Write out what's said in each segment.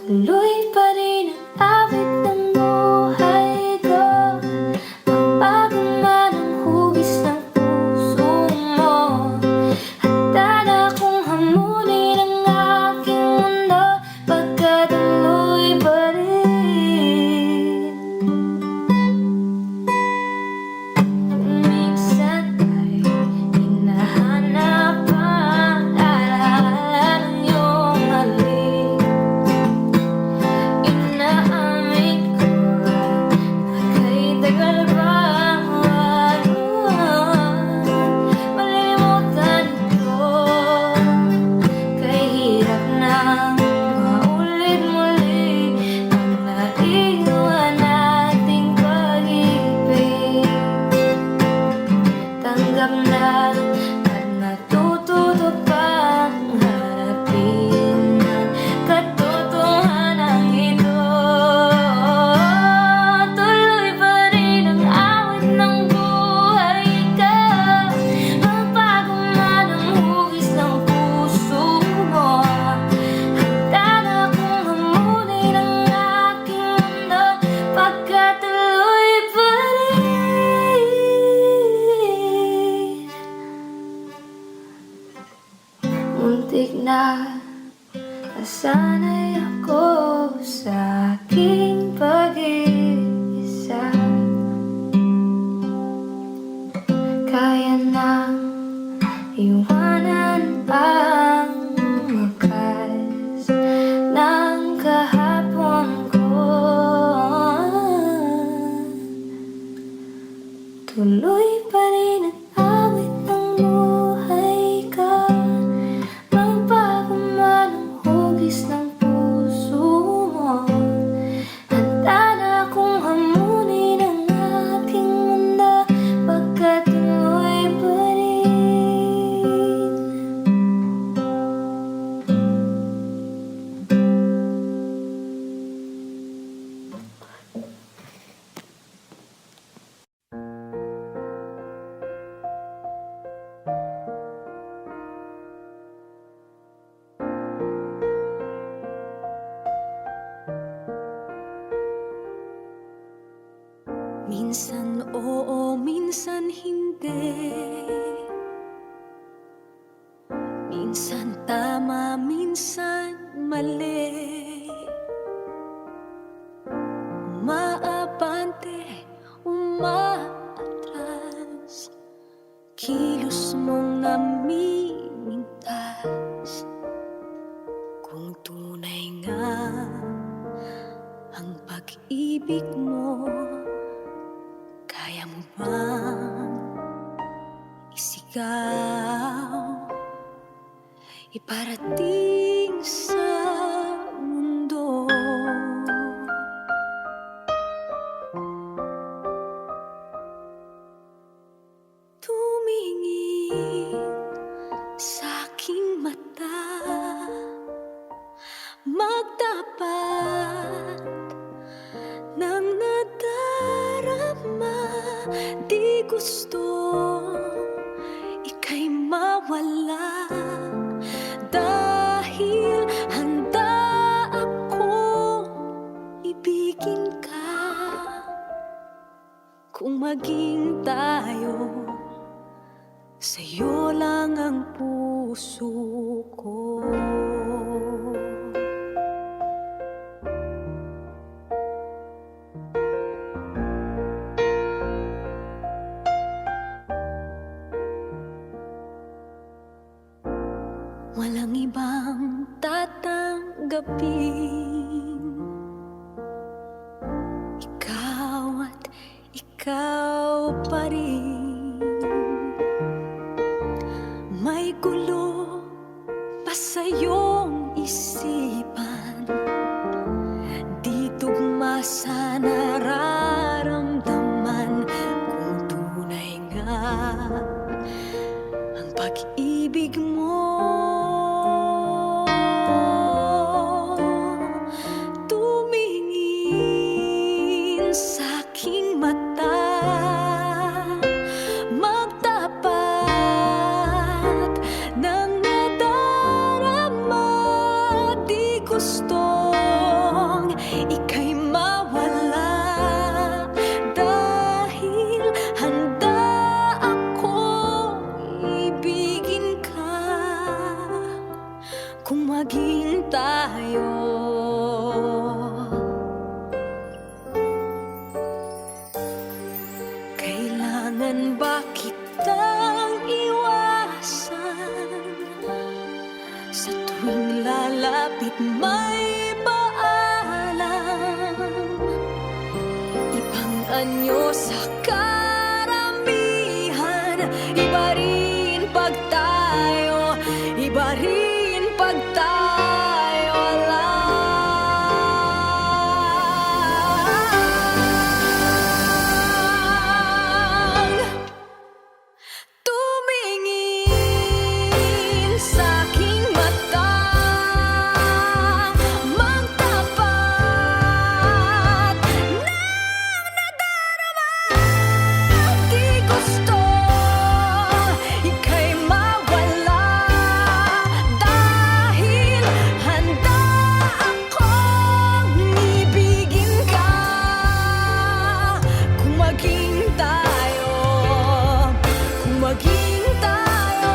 Tuloy pa rin ang awit ng buhay ko. Magbago man ang hugis ng puso mo. Handa na akong hamunin ang aking mundo, pagkat tuloy pa rin. Minsan ay hinahanap ang alaala ng iyong halik. Inaamin ko kay tagal bang malilimutan ko. Kay hirap nang maulit muli ang naiwan nating pag-ibig. Tanggap na at natututo pang harapin ang katotohanan ito. Tuloy pa rin ang awit ng buhay ko. Magbago man ang hugis ng puso mo. Handa na akong hamunin ang aking mundo, pagkat tuloy pa rin. Muntik na nasanay ako sa aking pag-iisa. Kaya nang iwanan ang wakas ng kahapon ko. Tuloy pa rin ang awit ng buhay ko. Magbago man ang hugis ng puso mo. Handa na akong hamunin ang aking mundo, pagkat tuloy pa rin. Minsan oo, minsan hindi. Minsan tama, minsan mali. Umaabante, umaatras. Kilos mong namimintas. Kung tunay nga ang pag-ibig mo, kaya mo bang isigaw, iparating sa mundo? Tumingin sa aking mata, magtapat ng nadarama. Di gusto ika'y mawala, dahil handa akong ibigin ka. Kung maging tayo, sa'yo lang ang puso ko. Walang ibang tatanggapin, ikaw at ikaw pa rin. May gulo pa sa iyong isipan, di tugma sa nararamdaman. Kung tunay nga ang pag-ibig mo, tumingin sa aking mata, magtapat ng nadarama. Di gusto kung maging tayo. Kailangan ba kitang iwasan? Sa tuwing lalapit may paalam, ibang anyo sa karamihan. Iba rin pag tayo, iba rin pag tayo lang. Tumingin sa'king mata, magtapat ng nadarama. Di gusto ika'y mawala, dahil handa akong ibigin ka. Kung maging tayo, kung maging tayo,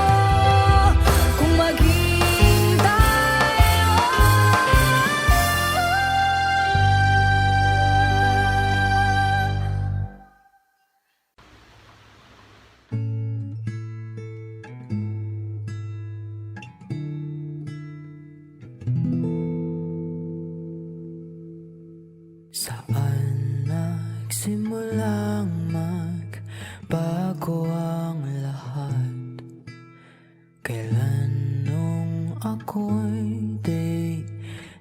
kung maging tayo. Saan nagsimulang magbago ang lahat? Kailan nung ako'y di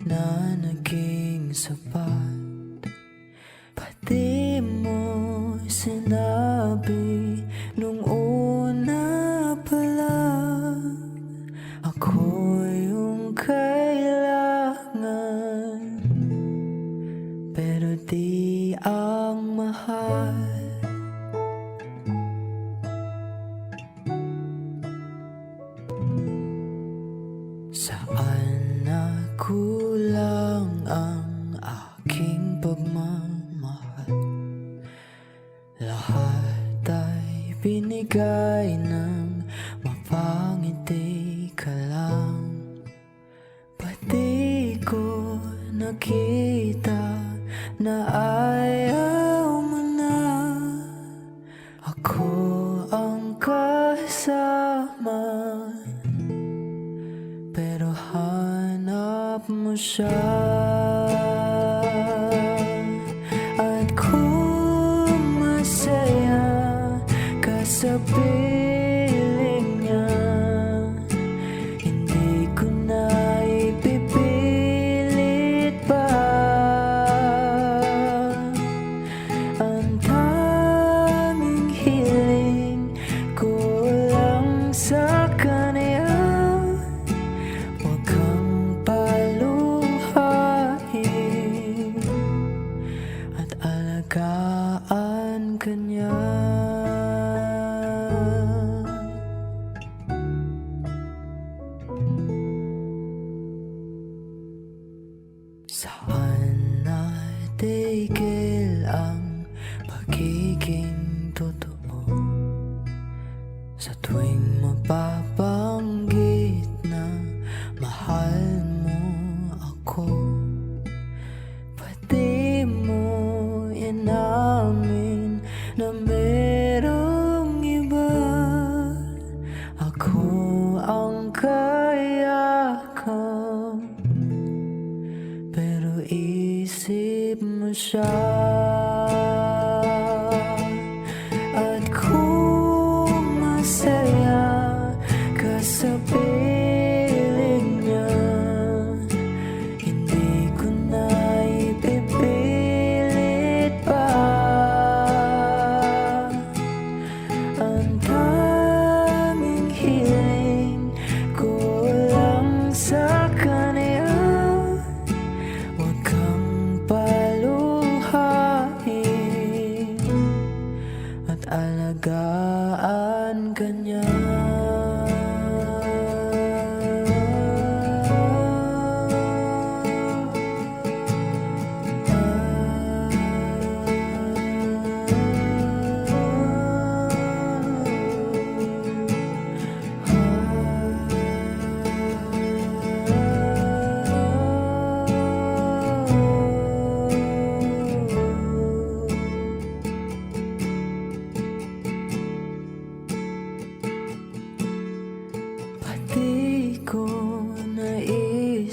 na naging sapat? Pati mo sinabi nung una pa lang, ako yung kailangan, pero di ang mahal. Saan nakulang ang aking pagmamahal? Lahat ay binigay ng mapangiti ka lang. Pati ko nakita na ayaw mo na. Ako ang kasama, pero hanap mo siya. At kung masaya ka sa piling niya, hindi ko na ipipilit pa. Ang tanging hiling ko lang sa kanya, huwag kang paluhain at alagaan ka niya. Saan natigil ang pagiging totoo? Sa tuwing mapabanggit na mahal mo ako, pati mo inamin na merong iba. Ako ang kayakap, pero isip mo siya. At kung masaya ka sa piling niya, hindi ko na ipipilit pa. Ang tanging hiling ko lang sa kanya, huwag kang paluhain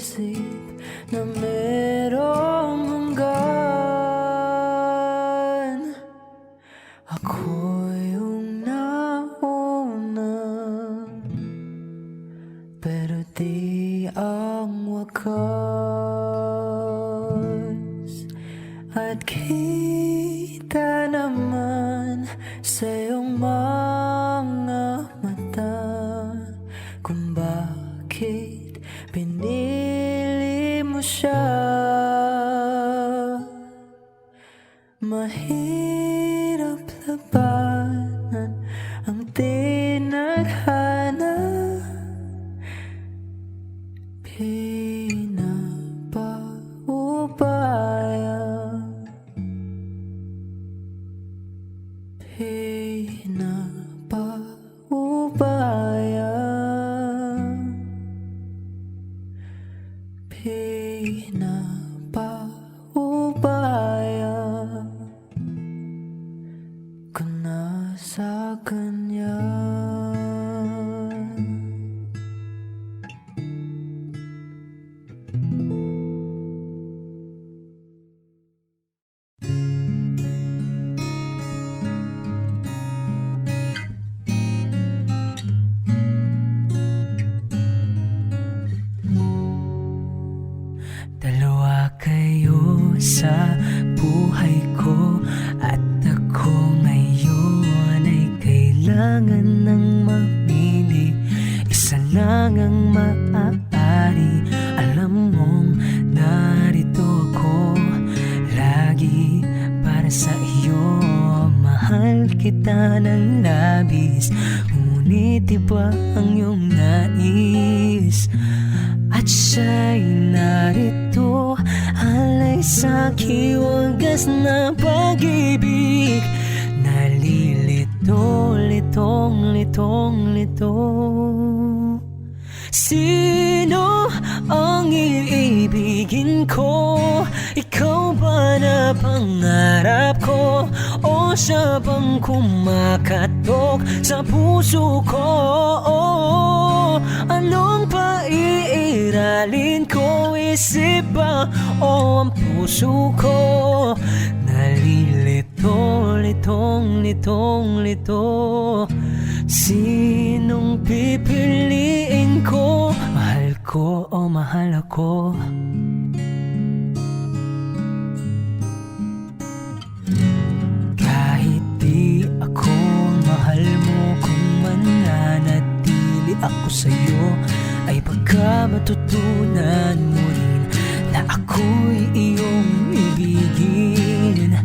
isip na merong hanggan. Ako yung nauna, pero di ang wakas. At kita naman sa iyong mga mata kung bakit pinili mo siya. Mahirap labanan ang tinadhana, pinapaubaya, pinapaubaya, pinapaubaya ko na sa kanya. Dalawa kayo sa buhay ko, at ako ngayon ay kailangan ng mamili. Isa lang ang maaari, alam mong narito ako lagi para sa iyo. Mahal kita ng labis, ngunit iba ang iyong nais. At siya'y narito, alay sa'ki wagas na pag-ibig. Nalilito, litong, litong, lito. Sino ang iibigin ko? Ikaw ba na pangarap ko? O siya bang kumakatok sa puso ko? Anong paiiralin ko? Isip ba o ang puso ko? Nalilito, litong, litong, lito. Sinong pipiliin ko? Mahal ko o mahal ako? Kahit di ako mahal mo, kung mananatili ako sa'yo, ay pagka matutunan mo rin na ako'y iyong ibigin.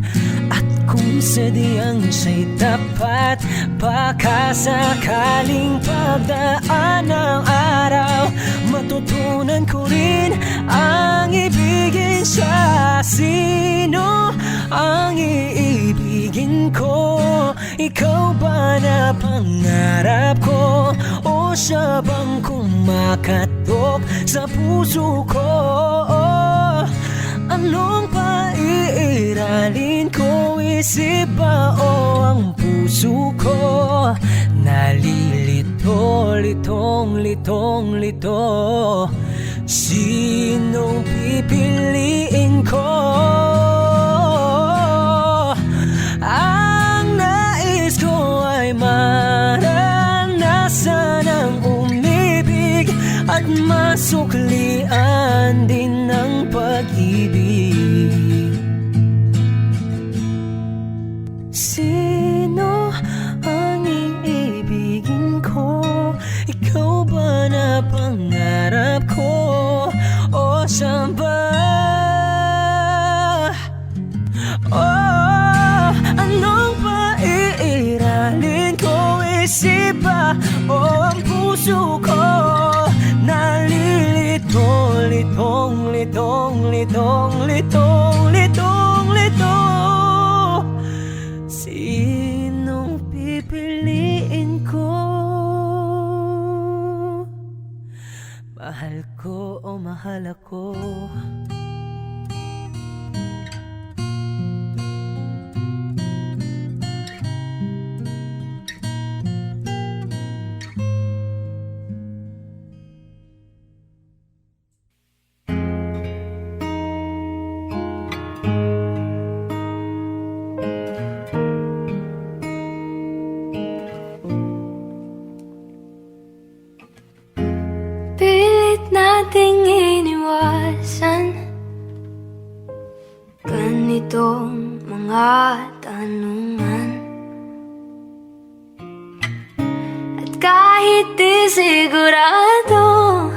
At kung sadyang siya'y tapat, baka sakaling pagdaan ng araw, matutunan ko rin ang ibigin siya. Sino ang iibigin ko? Ikaw ba na pangarap ko? O siya bang kumakatok sa puso ko? Anong paiiralin ko? Isip ba o ang puso ko? Nalilito, litong, litong, lito. Sinong pipiliin ko? Ang nais ko ay maranasan ang umibig at masuklian din ng pag-ibig. Sino ang iibigin ko? Ikaw ba na pangarap ko? O siya ba? Oh, anong paiiralin ko? Isip ba o ang puso ko? Nalilito, litong, litong, litong, litong, litong, litong. Sinong pipiliin ko? Mahal ko o mahal ako? ganitong mga tanungan. At kahit di sigurado,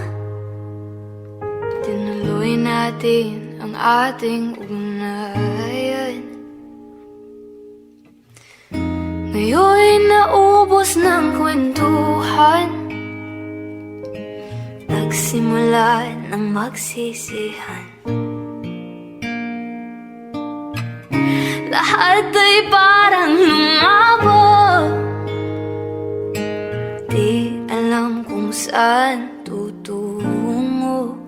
tinuloy natin ang ating ugnayan. Ngayon'y naubos ng kwentuhan, nagsimula ng magsisihan. Lahat ay parang lumabo, di alam kung saan tutungo.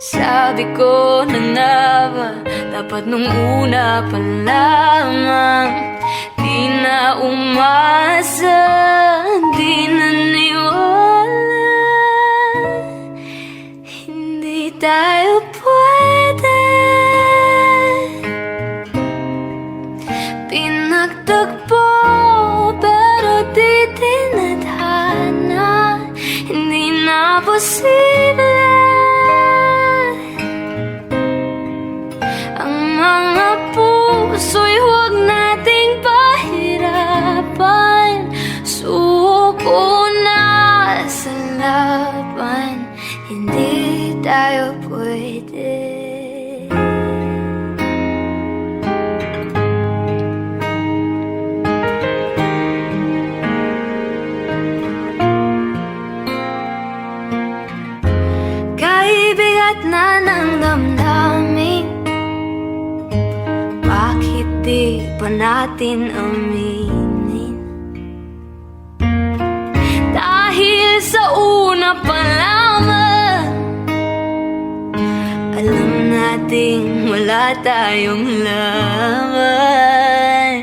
Sabi ko na nga ba, dapat nung una pa lamang. Di na umasa, di naniwala, hindi tayo pwede. Pinagtagpo pero di tinadhana, hindi na posible. Ang mga puso'y huwag nating pahirapan. Suko na sa laban, hindi tayo pwede. Kaibigat na ng damdamin, bakit di pa natin aminin? Dahil sa una pa lamang, alam nating wala tayong laban.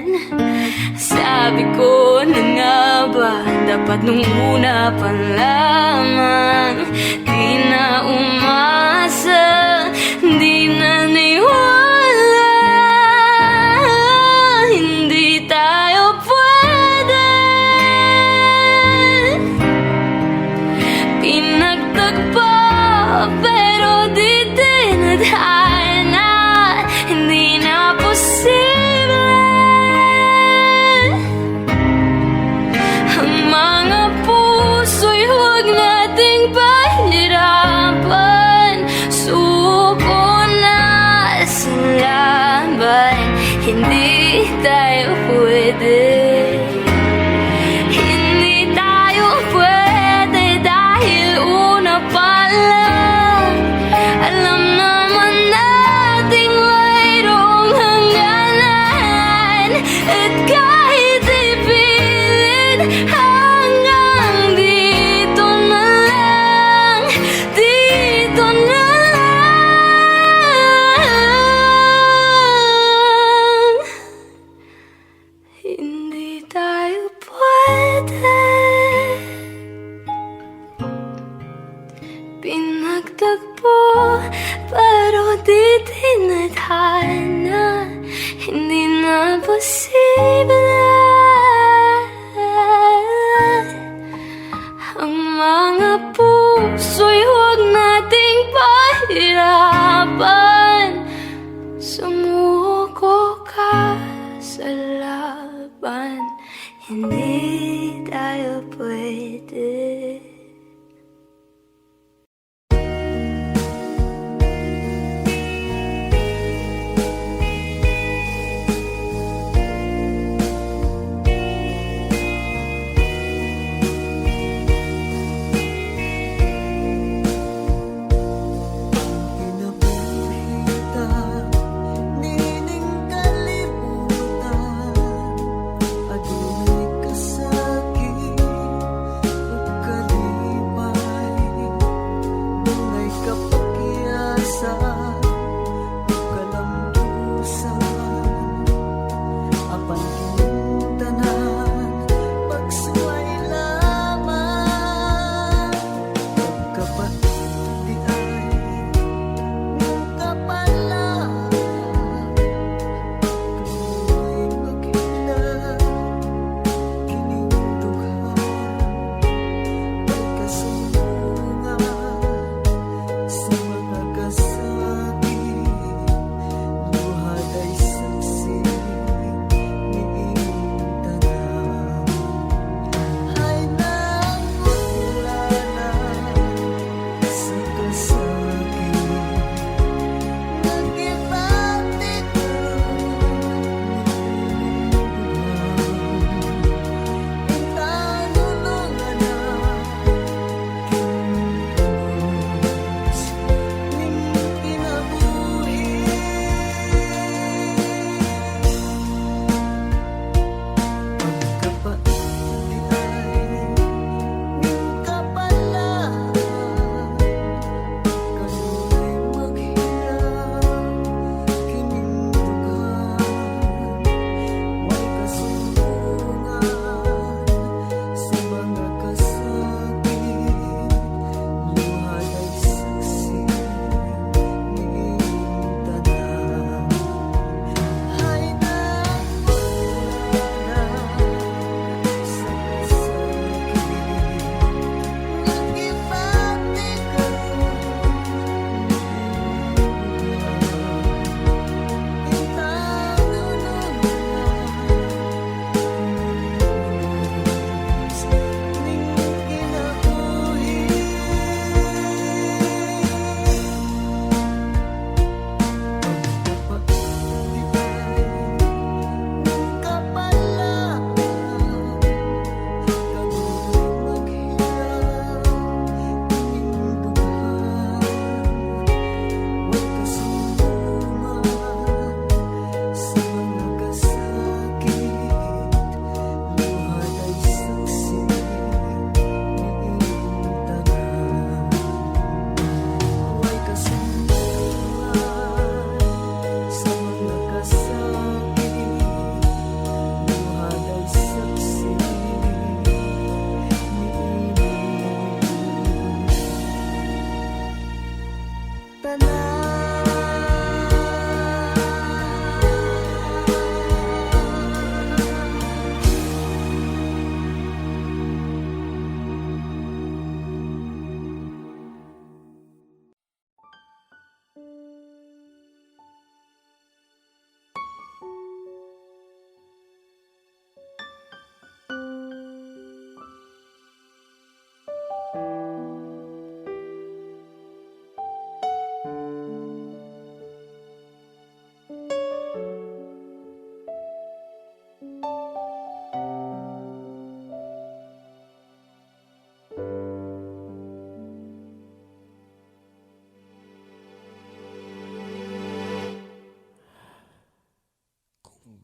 Sabi ko na nga ba, dapat nung una pa lamang. Di na umasa, di na niwala, hindi tayo pwede. Pinagtagpo pero di tinadhana, hindi na posible. Ang mga puso'y huwag nating pahirapan. Suko na sa laban, hindi tayo pwede. Hindi tayo pwede dahil una pa lang, alam naman nating mayroong hangganan. At kahit ipilit, hanggang dito na lang, dito na lang. Hindi tayo pwede. Pinagtagpo pero di tinadhana, hindi na posible. Ang mga puso'y huwag nating pahirapan. Sumuko ka sa laban, hindi tayo pwede. Sa mga kasama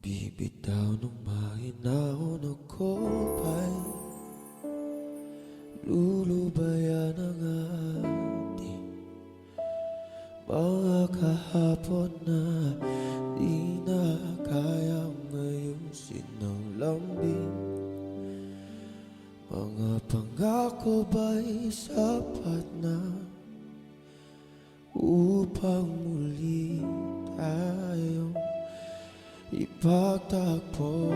Bibitaw ng mahinahon ako ay lulubayan ang ating mga kahapon na di na kayang ayusin ng lambing. Mga pangako ba'y sapat na upang muli tayong ipagtagpo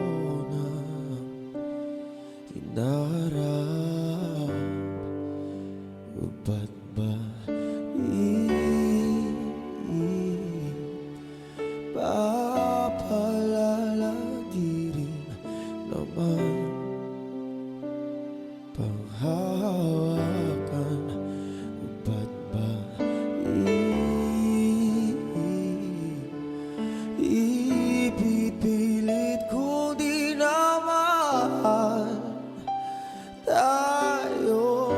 ng hinaharap? Ba't ba papalala di rin naman panghahawakan? Ba't ba ipipilit kung di naman tayo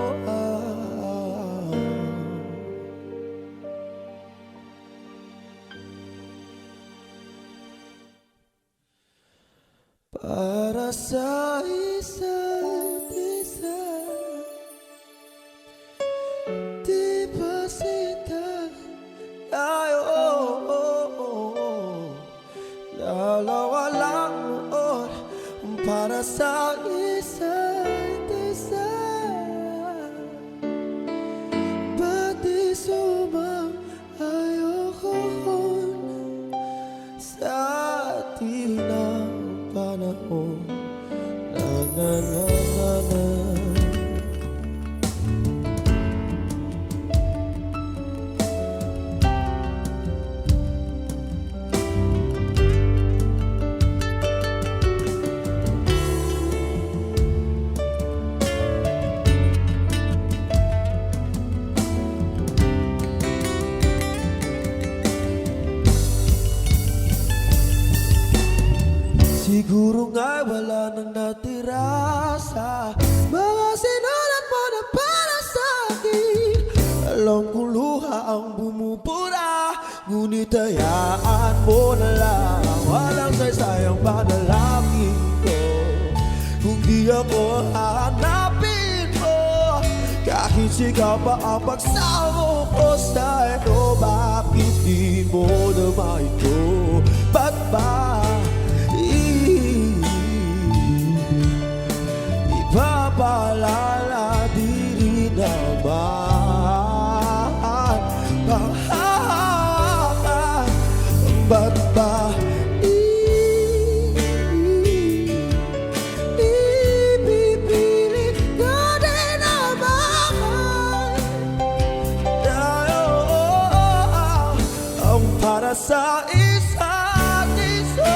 para sa isa't isa? Di ba sinta tayo? Dalawa lang noon para sa isa't isa. Ba't di sumang-ayon sa atin ang panahon? Na na na na na. Siguro nga'y wala nang natira sa mga sinulat mo na para sa akin. Alam kong luha ang bumubura, ngunit hayaan mo na lang. Walang saysayang panalangin ko kung di ako hahanapin mo. Kahit sigaw pa ang pagsamo ko sa'yo, bakit di mo naman ito? Ba't ba ipapalala di rin naman panghahawakan? Ba't ba ipipilit ka din naman tayo ang para sa isa't isa?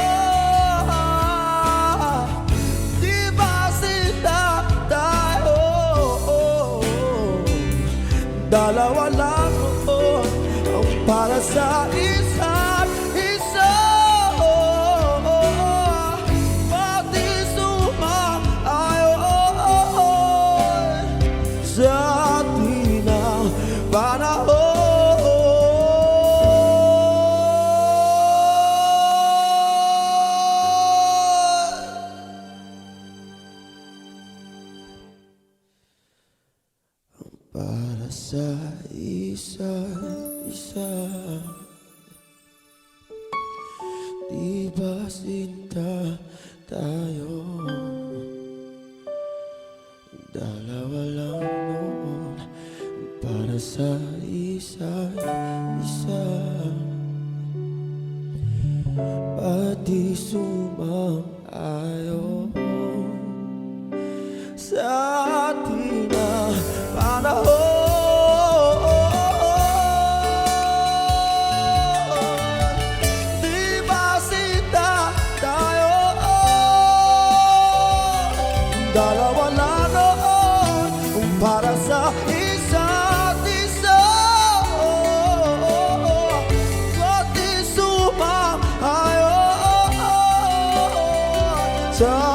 Dalawa lang noon ang para sa isa't isa. Pati sumang-ayon sa atin ang panahon. Para sa isa't isa, di ba sinta tayo? Dalawa lang noon para sa isa't isa, pati sumang-ayon sa ating na panahon. Di ba sinta tayo, dalawa na noon para sa isa't isa, pati sumang-ayon sa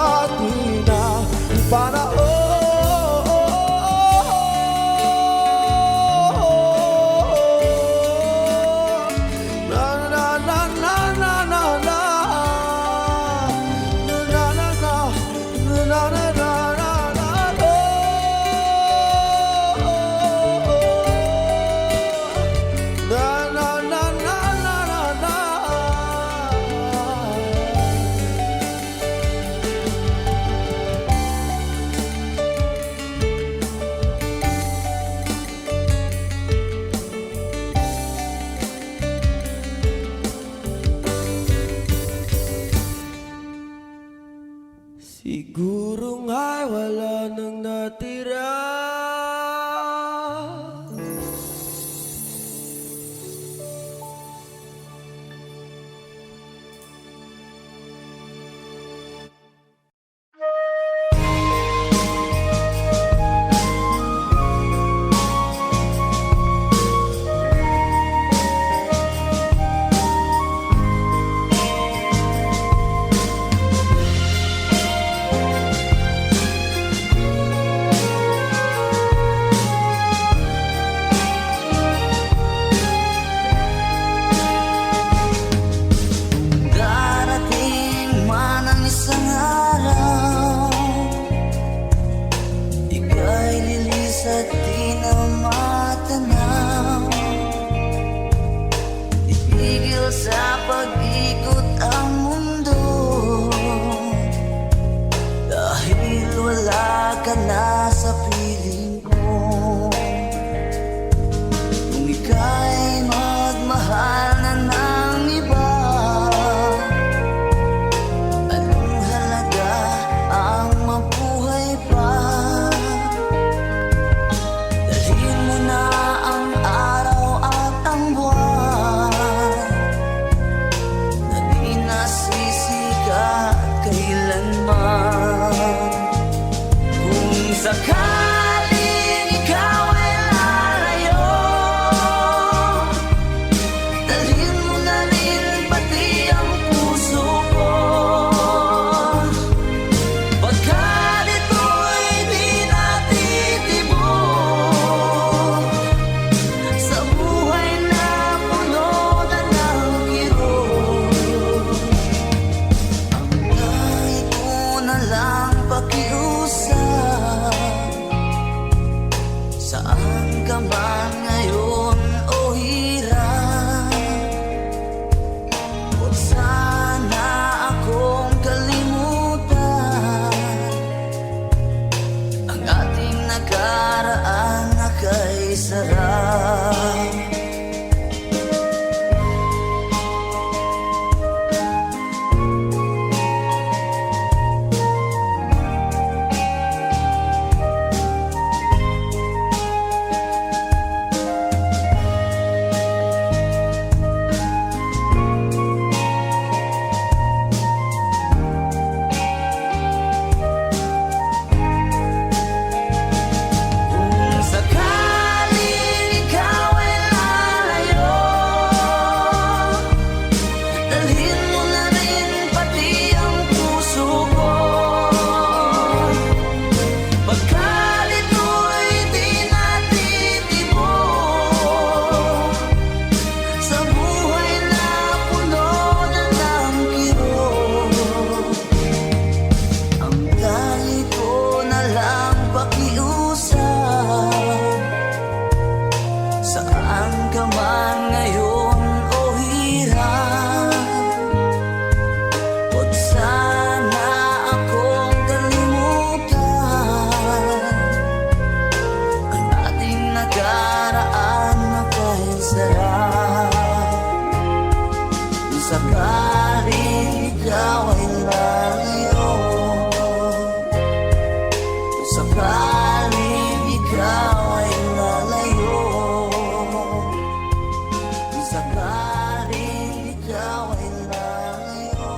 sakaling ikaw ay lalayo,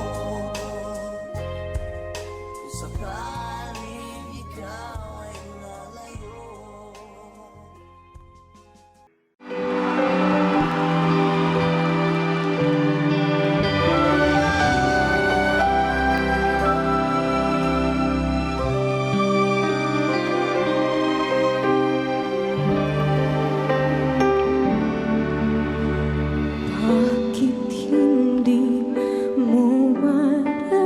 kung sakaling ikaw ay lalayo. Bakit hindi mo maramdaman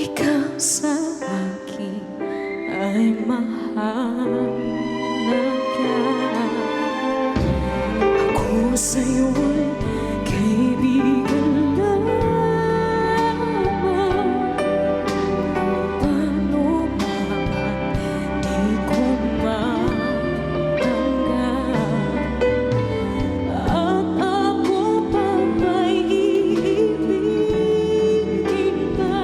ikaw sa akin ay mahalaga? Ako sa'yo'y kaibigan lamang. Paano naman di ko matanggap at ako pa ba'y iibigin ka?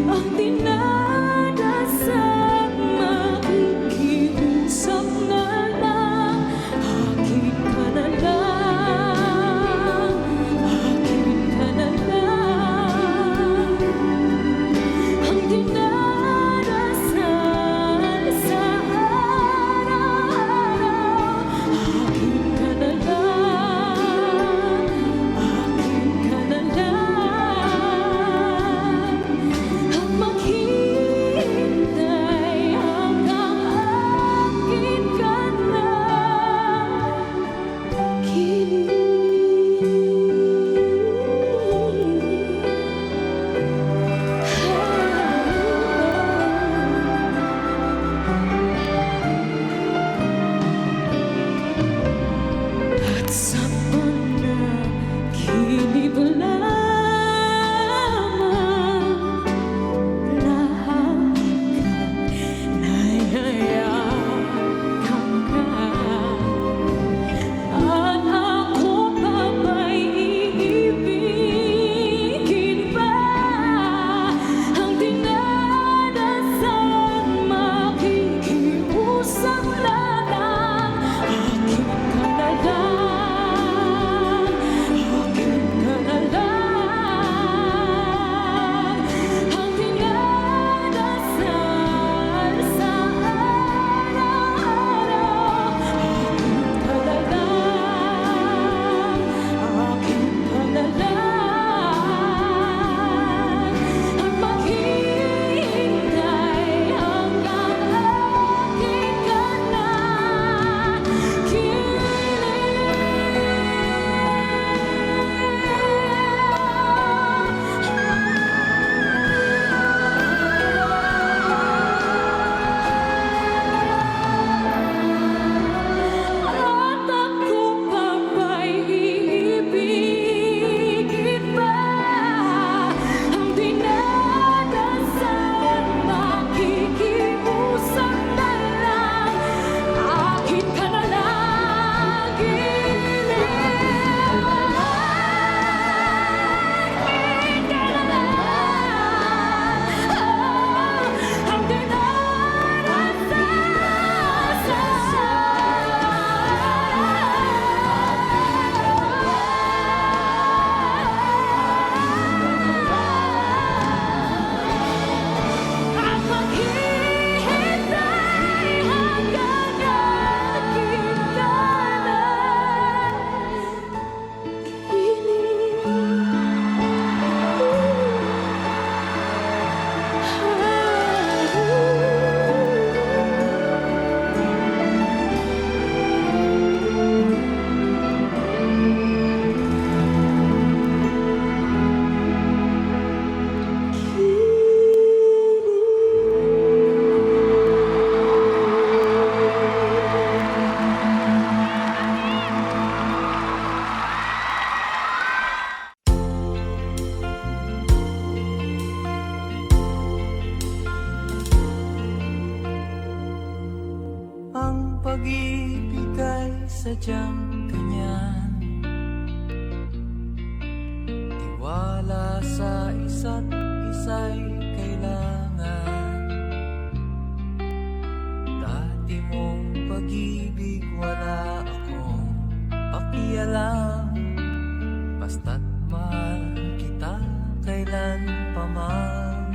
Ang dinadasal makikiusap na lang, akin ka na lang, akin ka na lang. Ang dinadasal sa araw-araw, akin ka na lang, akin ka na lang. At maghihintay hanggang akin ka na at sa panaginip lamang, lahat kang nayayakap ka. At ako pa ba'y iibigin ba? Ang dinadasal makikiusap na lang, akin ka na lang, akin ka na lang. Ang dinadasal sa araw-araw, akin ka na lang, akin ka na lang. At maghihintay hanggang akin ka na At ako pa ba'y iibigin ba? Ang dinadasal makikiusap na lang, akin ka na lang, akin ka na lang. Ang at maghihintay hanggang akin ka na Ang pag-ibig ay sadyang ganyan, tiwala sa isa't isa'y kailangan. Dati mong pag-ibig alam, basta't mahal kita kailan pa man.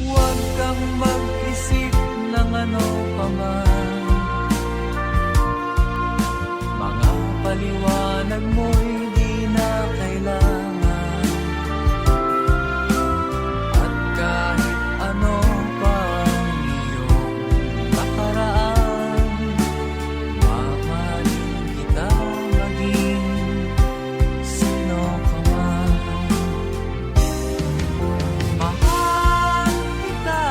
Huwag kang mag-isip ng ano pa man, mga paliwanag mo'y di na kailangan. At kahit ano pa ang iyong nakaraan, mamahalin kita maging sino ka man. Mahal kita,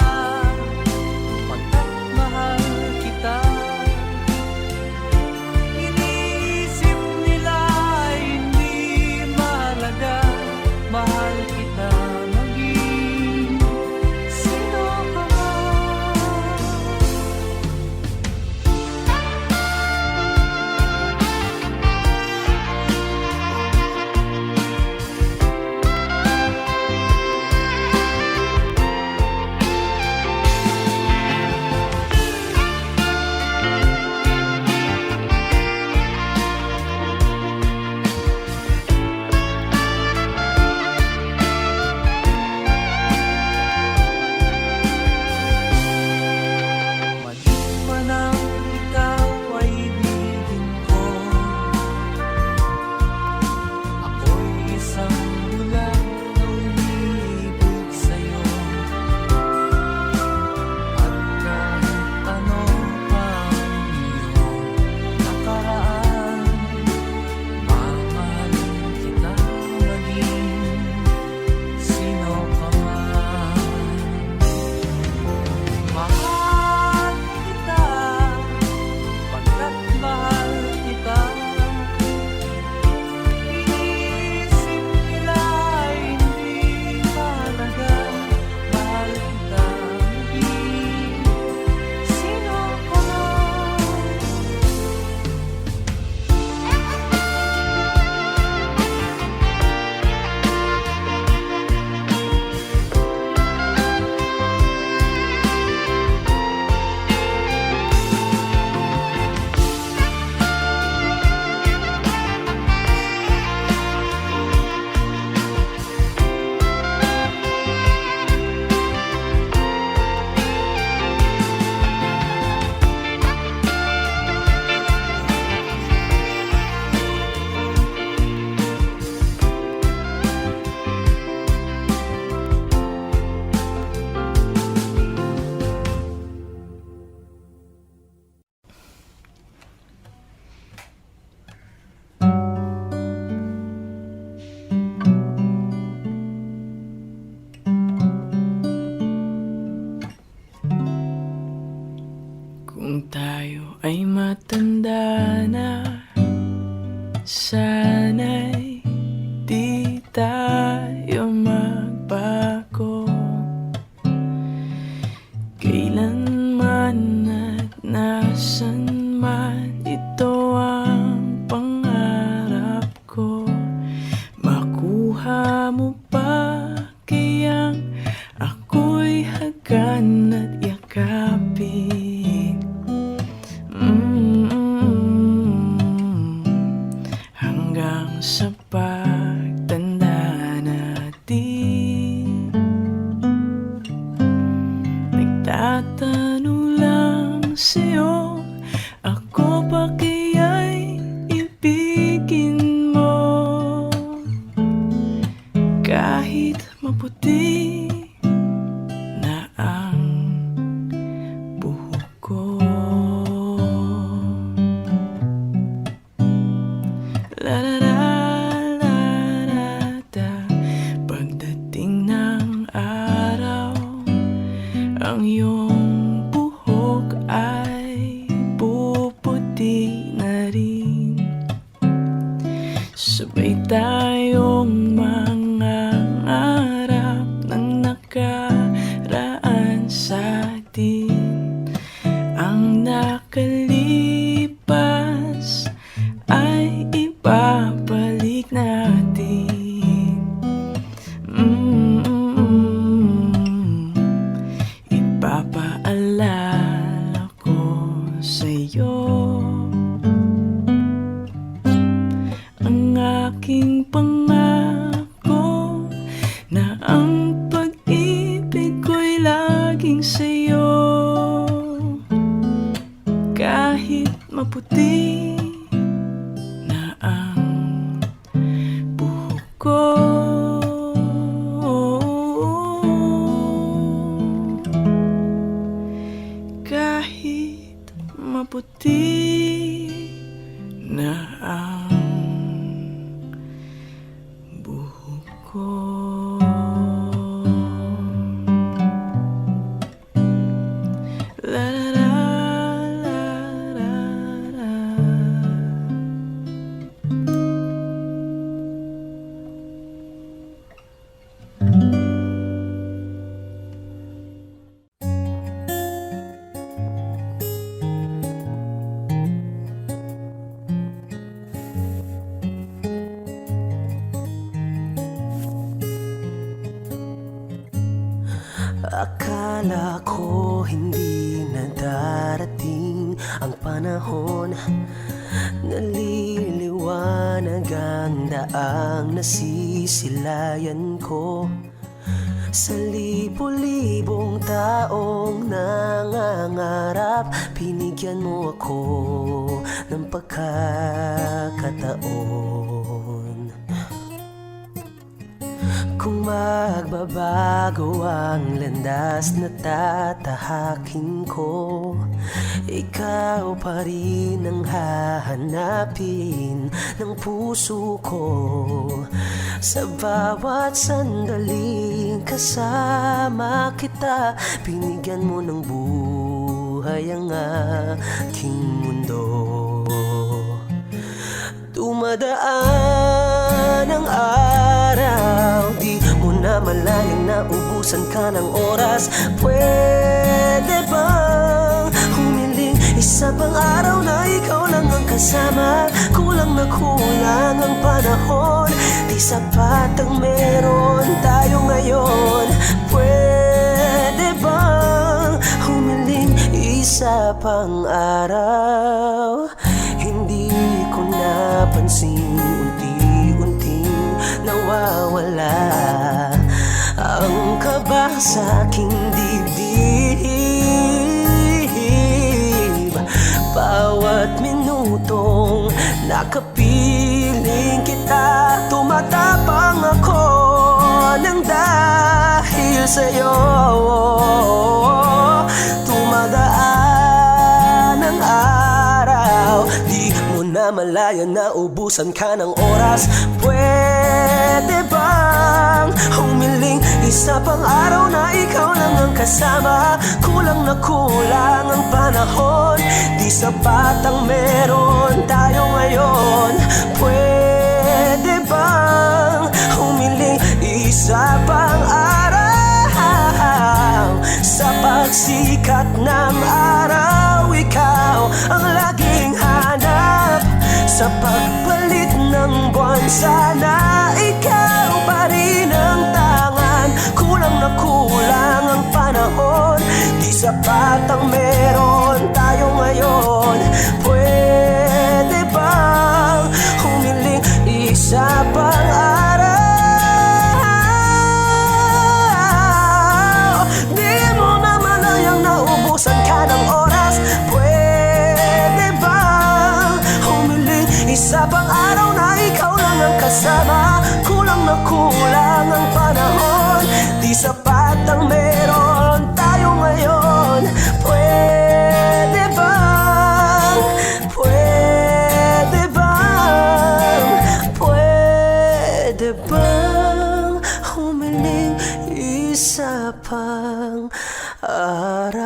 pagkat mahal kita. Iniisip nila hindi mahalaga, mahal kita maging sino ka man. Maliit man ang ikaw ay ibigin ko. Ako'y isang bulag na umiibig sa'yo. At kahit ano pa ang iyong nakaraan, mamahalin kita maging sino ka man. Mahal kita, pagkat mahal kita. Iniisip nila hindi mahalaga, mahal kita maging sino ka man. Kung tayo ay matanda na, sana'y di tayo magbago. Kailanman at nasan man, ito ang pangarap ko. Makuha mo pa kayang ako'y hagan at yakapin. Hanggang sa pagtanda natin, nagtatanong lang sa'yo, ako ba kaya'y ibigin mo? Kahit maputi na ang buhok ko. La la la la la da. Pagdating ng araw, ang iyong buhok ay puputi na rin. Sabay tayong mangangarap ng nakaraan sa atin. Ang nakalipas ay ibabalik natin. Ipapaalala ko sa'yo, aking pangako na ang pag-ibig ko'y laging sa'yo. Kahit maputi na ang buhok ko, kahit maputi na ang buhok ko. La la la la la la. Akala ko hindi na darating ang panahon, naliliwanag ang daang nasisilayan ko. Sa libo-libong taong nangangarap, binigyan mo ako ng pagkakataon. Kung magbabago ang landas na tatahakin ko, ikaw pa rin ang hahanapin ng puso ko. Sa bawat sandaling kasama kita, binigyan mo ng buhay ang aking mundo. Dumadaan ang araw, di mo na malayang naubusan ka ng oras. Pwede bang humiling isa pang araw na ikaw lang ang kasama? Kulang na kulang ang panahon, di sapat ang meron tayo ngayon. Pwede bang humiling isa pang araw? Hindi ko napansin, unti-unting nawawala ang kaba sa aking dibdib. Bawat minutong nakapiling kita, tumatapang ako ng dahil sa'yo. Tumadaan ang araw, di mo na malaya na ubusan ka ng oras. Pwede bang humiling isa pang araw na ikaw lang ang kasama? Kulang na kulang ang panahon, di sapat ang meron tayo ngayon. Pwede bang humiling isa pang araw? Sa pagsikat ng araw, ikaw ang laging hanap. Sa pagpalit ng buwan, sana ikaw pa rin ang tangan. Kulang na kulang ang panahon, di sapat ang meron tayo ngayon. Pwede bang humiling isa pang araw? Di mo na malayang naubusan ka ng oras. Pwede bang humiling isa pang araw na ikaw lang ang kasama? Kulang na kulang ang panahon, di sapat ang meron tayo ngayon. Pwede bang, pwede bang, pwede bang humiling isa pang araw?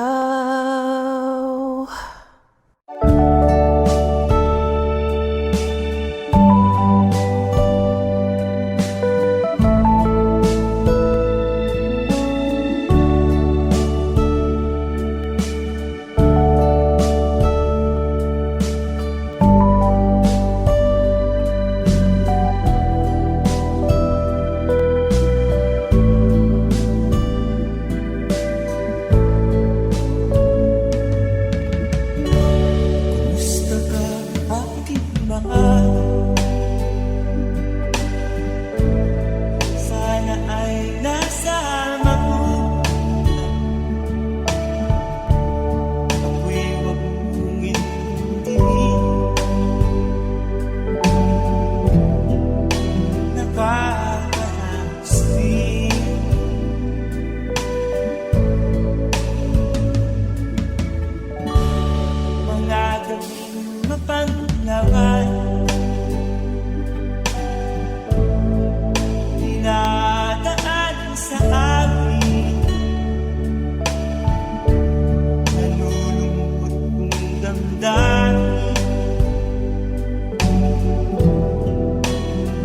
damdamin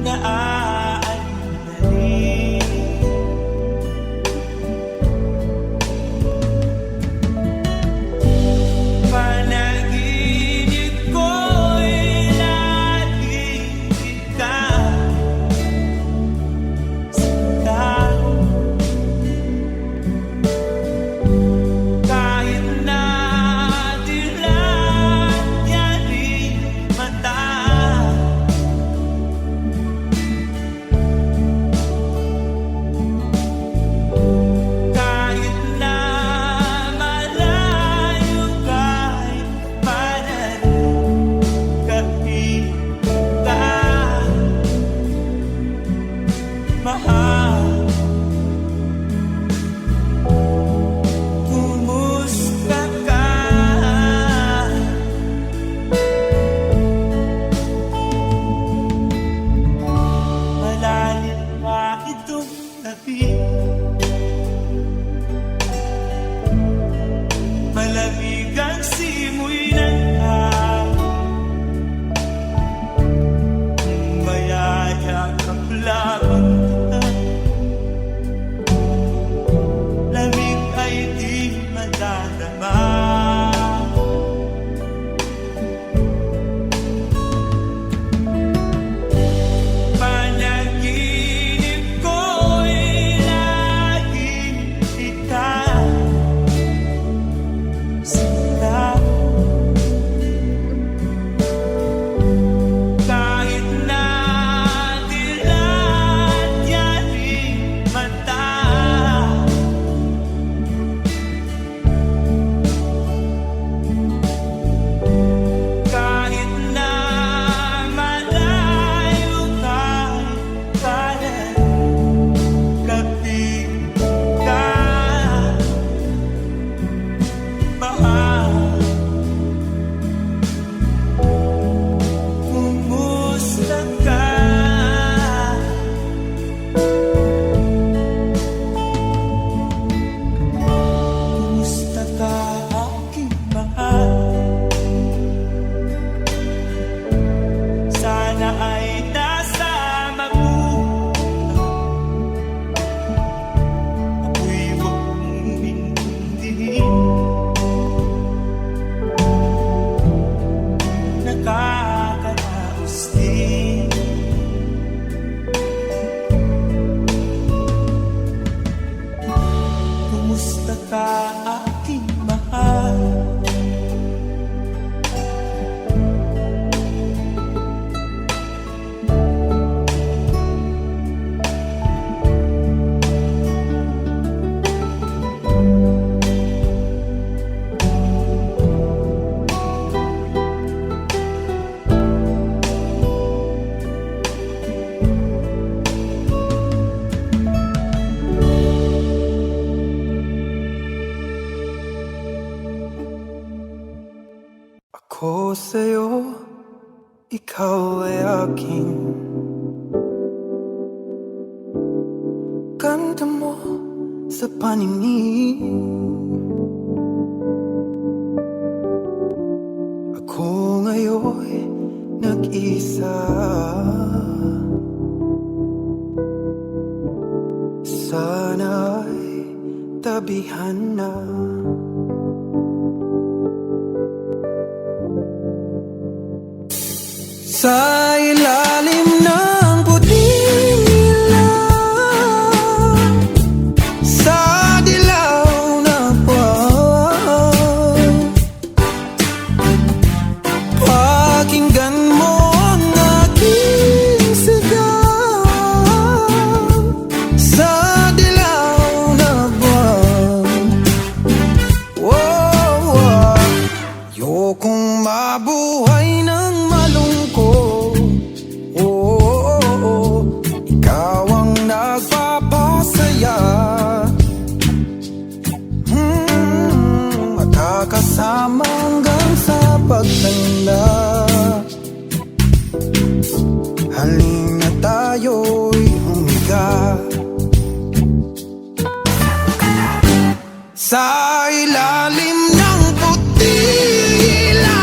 na aalalarin. Panaginip ko'y laging ikaw sinta. Kahit na dilat yan rin mata, kahit na malayo kahit pananagapit ka, mahal. Kumusta ka? Malalim pa itong gabi, malamig ang simoy ng hangin, mayayakap lamang kita. Lamig ay di madadama. Panaginip ko'y laging ikaw sinta. Kahit na dilat yan rin mata, kahit na malayo kahit pananagapit ka, mahal. Kumusta ka? Kumusta ka, aking mahal? Sana ay nasa mabuhay. Ako'y huwag mong intindihin. Nakakaraos din. Kumusta ka, aking mahal? Ako sa'yo, ikaw ay akin. Ganda mo sa paningin. Ako ngayon nag-isa. Sana'y tabihan na. Sa ilalim ng puting ilaw, sa dilaw na buwan, pakinggan mo ang aking sigaw. Sa dilaw na buwan, oh, ayokong mabuhay ng malungkot. Ikaw ang nagpapasaya. Makakasama hanggang sa pagtanda. Halina tayo'y humiga sa ilalim ng puting ilaw.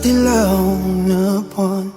dilaw na buwan.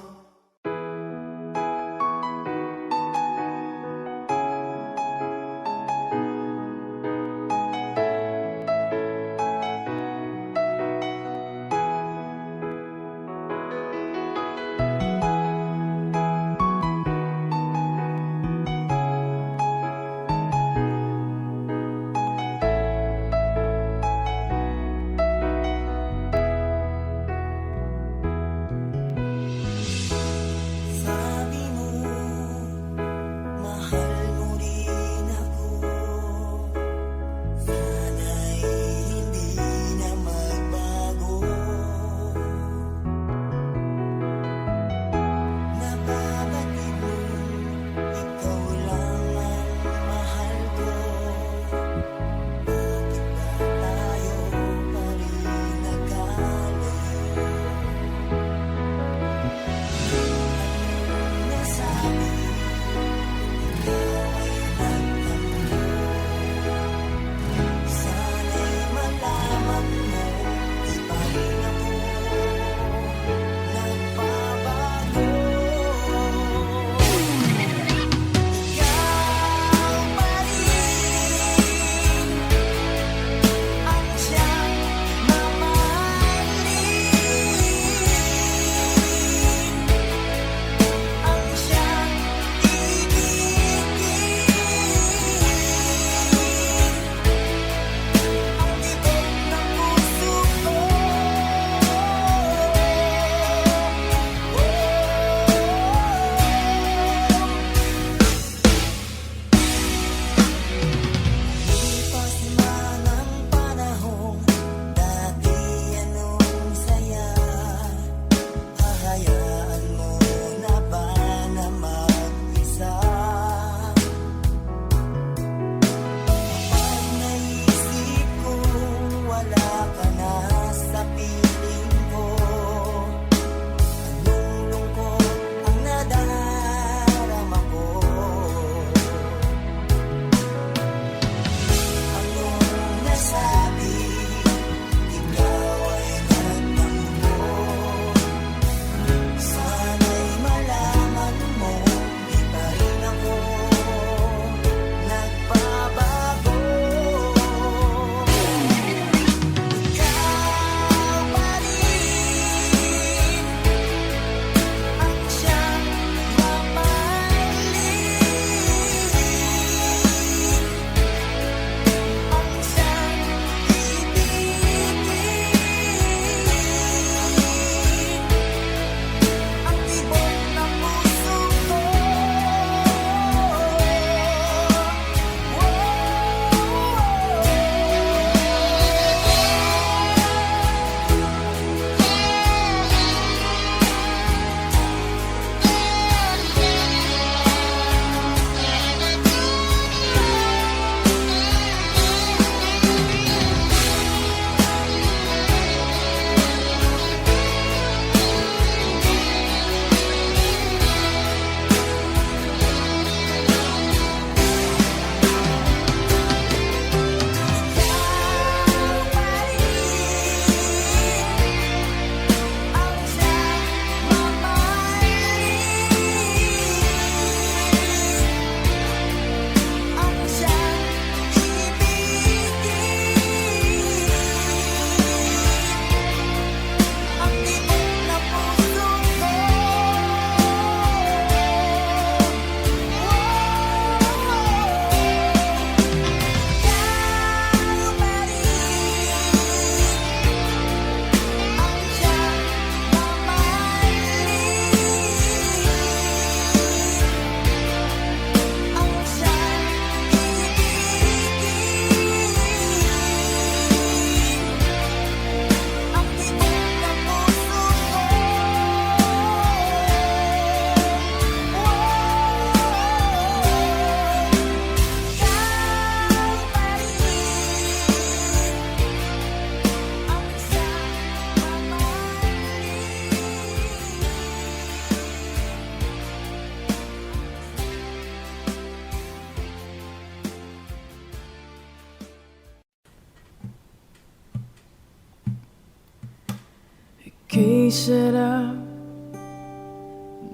Kay sarap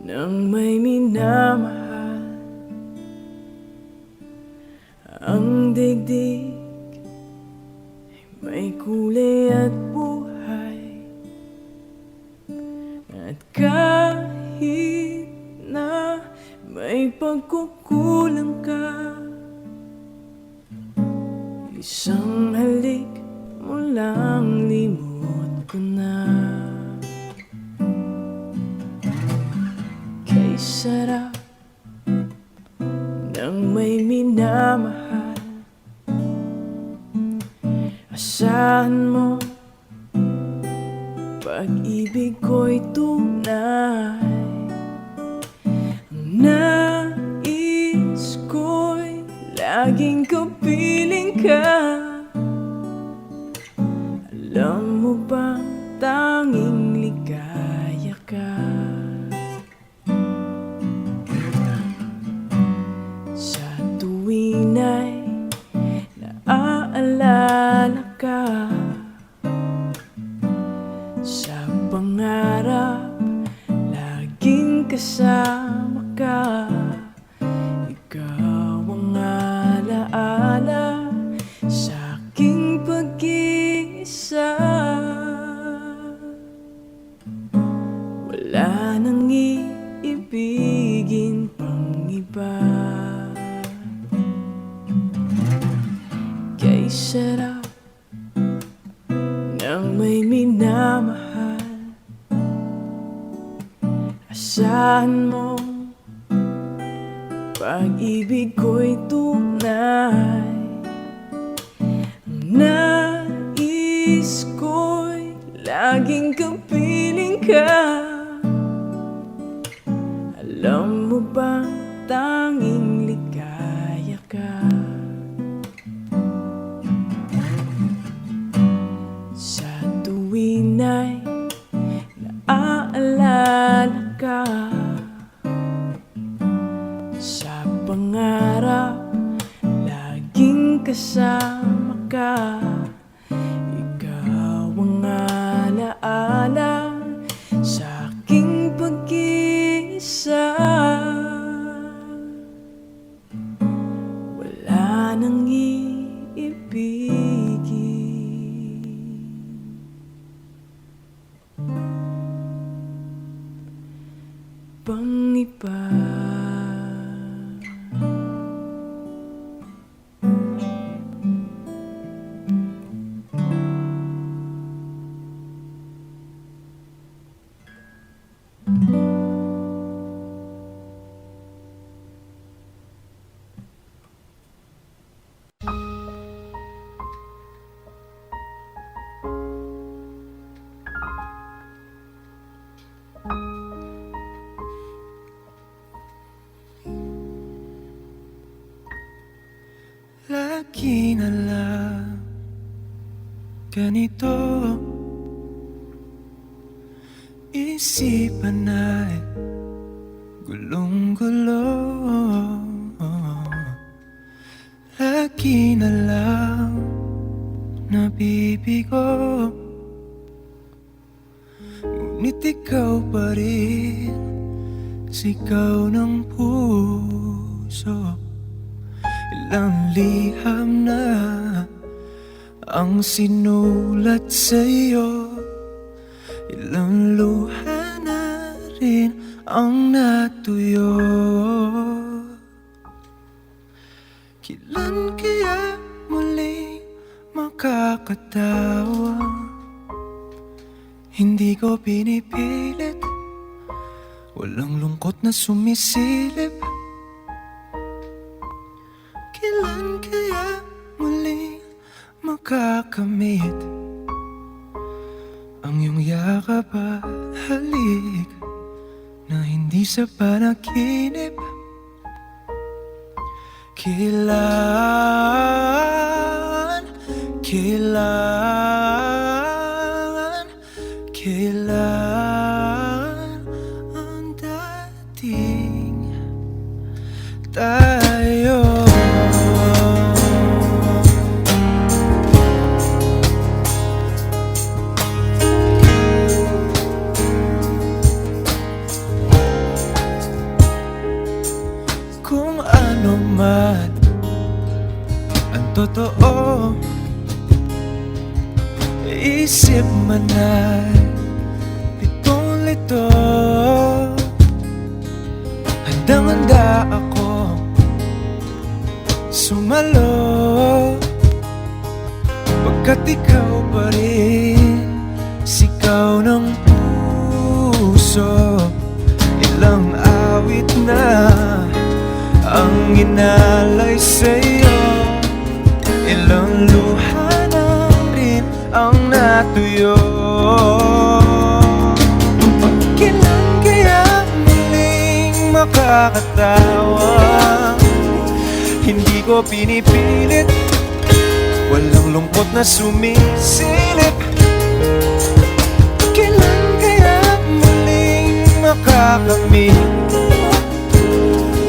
ng may minamahal. Ang digdig ay may kulay at buhay. At kahit na may pagkukulang ka, isang halik mo lang limot ko na. Kay sarap ng may minamahal. Asahan mo, pag-ibig ko'y tunay. Ang nais ko'y laging kapiling ka. Alam mo bang tanging ligaya ka? Sa tuwing ay naaalala ka, sa pangarap laging kasama ka. Ikaw ang alaala sa aking pag-iisa. Wala nang iibigin pang iba. Kay sarap ng may minamahal. Asahan mo, pag-ibig ko'y tunay. Ang nais ko'y laging kapiling ka. Alam mo bang tanging ligaya ka? Sa tuwing ay naaalala ka, sa pangarap laging kasama ka. Ikaw ang alaala sa aking pag-iisa. Wala nang iibigin pang iba. Lagi na lang ganito, isipan ay gulong-gulo. Lagi na lang nabibigo, ngunit ikaw pa rin sigaw ng puso. Ilang liham na ang sinulat sa'yo, ilang luha na rin ang natuyo. Kailan kaya muli makakatawa? Hindi ko pinipilit, walang lungkot na sumisilip. Kailan kaya muli makakamit ang iyong yakap at halik na hindi sa panaginip? Kailan, kailan, kailan ang dating tayo? totoo. Isip man ay litong-lito. Handang-handa ako sumalo, pagkat ikaw pa rin sigaw ng puso. Ilang awit na ang inalay sa'yo, ilang luha na rin ang natuyo. Kailan kaya muling makakatawa? Hindi ko pinipilit, walang lungkot na sumisilip. Kailan kaya muling makakamit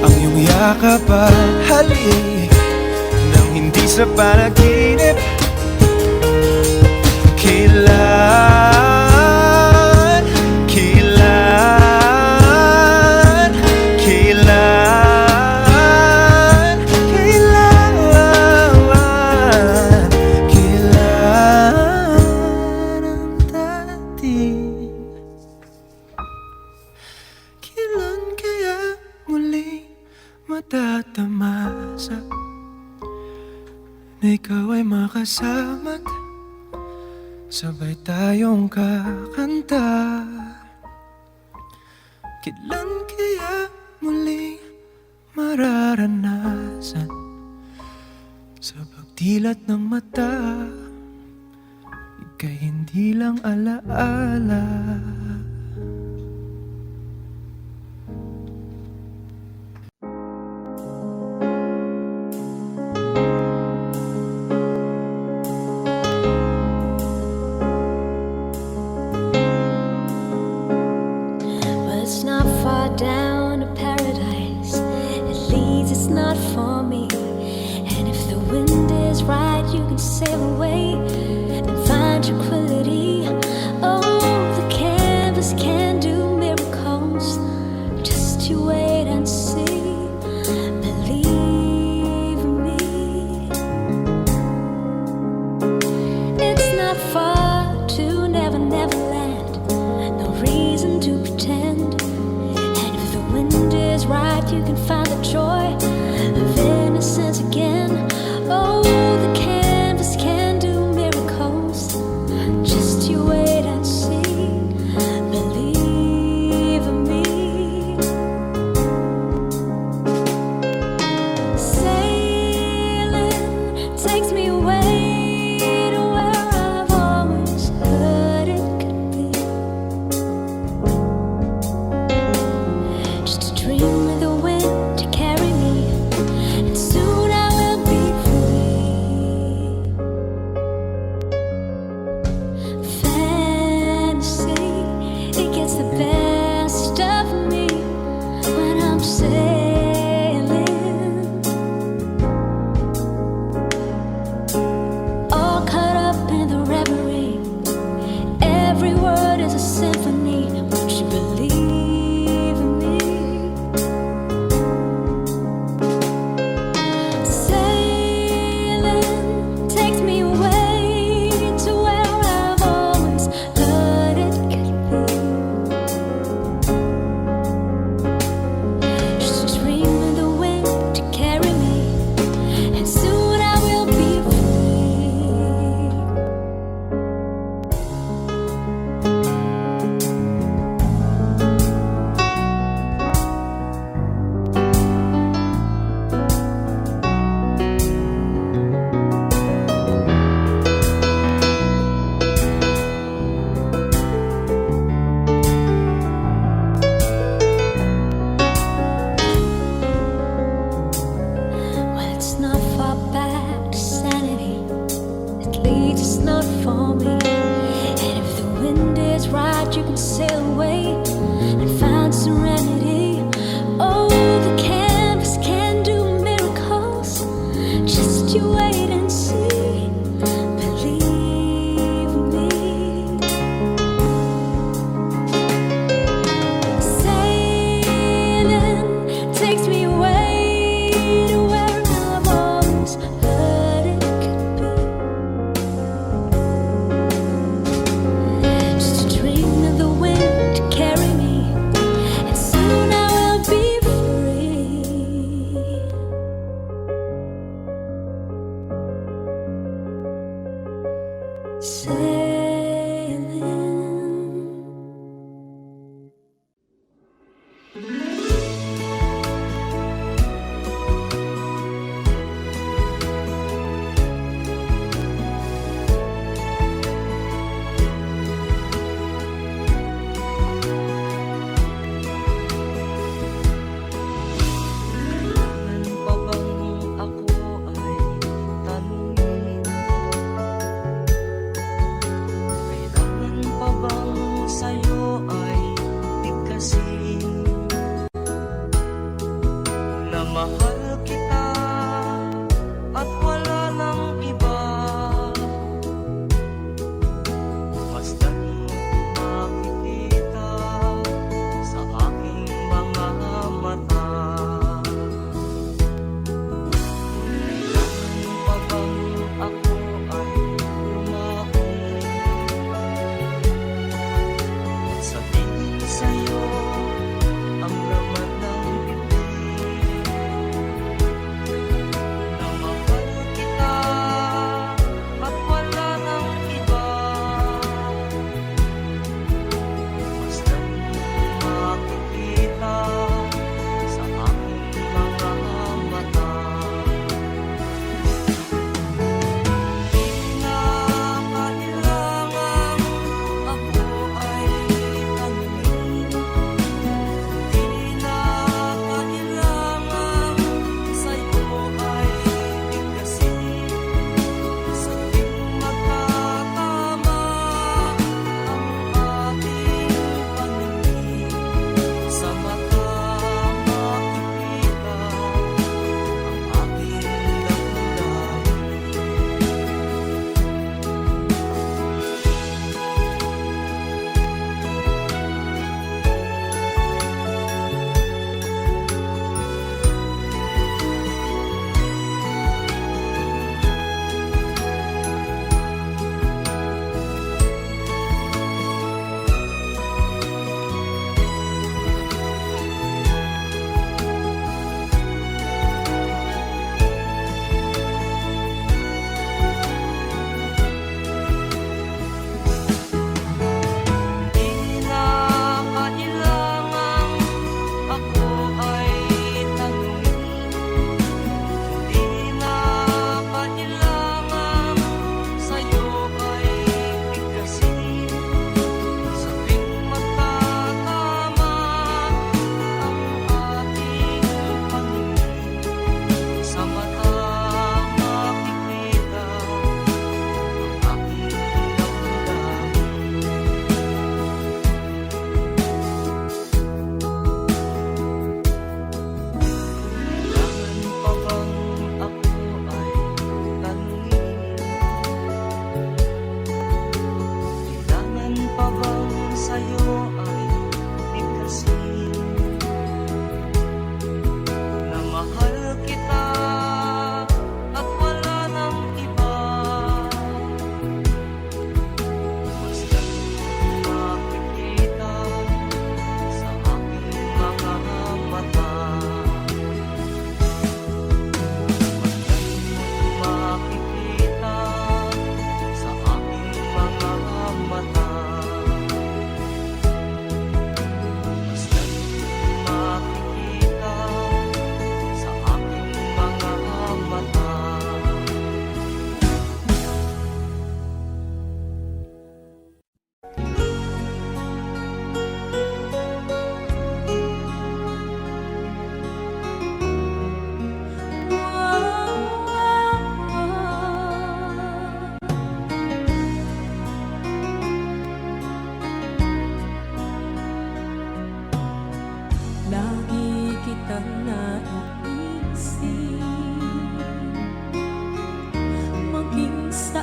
ang iyong yakap at halik nang hindi sa panaginip? Kailan, kailan, kailan, kailan, kailan ang dating? Kailan kaya muling matatamasa na ikaw ay makasama't sabay tayong kakanta? Kailan kaya muling mararanasan sa pagdilat ng mata ika'y hindi lang alaala? It's not far down to paradise. It leads, it's not for me. And if the wind is right, you can sail away and find tranquility. Oh, the canvas can do miracles. Just you wait and see. Believe me. It's not far to Never Never Land. No reason to pretend. Right, you can find the joy of innocence again. Oh, the canvas can do miracles. Just you wait and see. Believe me. Sailing takes me away to where I've always heard it could be. Just a dream with the wind to carry me, and soon I will be free. Fantasy, it gets the best of me when I'm sailing, all caught up in the reverie. Every word is a symphony. Won't you believe in me? Sailing takes me away to where I've always heard it could be. Just a dream with the wind to carry me, and soon I will be free. Well, it's not far back to sanity. At least it's not for me. And if the wind is right, you can sail away and find serenity. Oh, the canvas can do miracles. Just you wait and see. Believe me. Sailing takes me away to where I've always heard it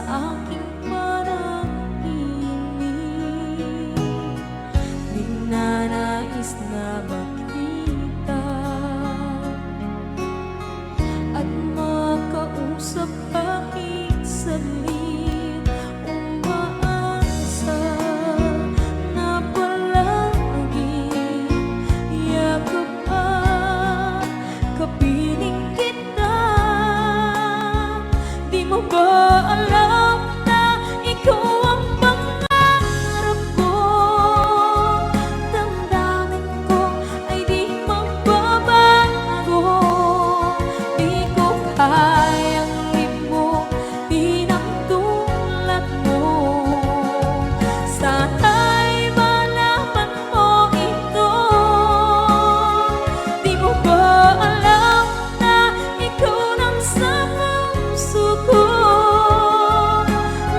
aking panaginip, ninanais na makita at makausap kahit saglit. Umaasa na palagi yakap at kapiling kita. Di mo ba alam na ikaw ang pangarap ko? Damdamin ko ay di magbabago. Di ko kayang limutin ang tulad mo. Sana'y malaman mo ito. Di mo ba alam na ikaw nang sa puso ko?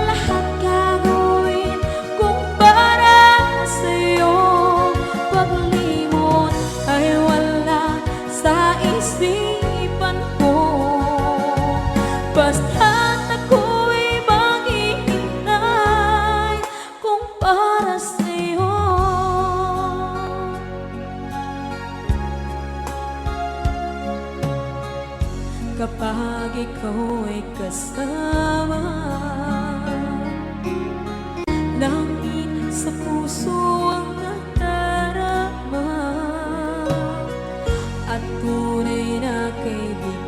Lahat gagawin kung para sa'yo. Paglimot ay wala sa isipan ko. Basta't ako'y maghihintay kung para sa'yo. Kapag ikaw ay kasama, langit sa puso ang nadarama at tunay na kaibigan.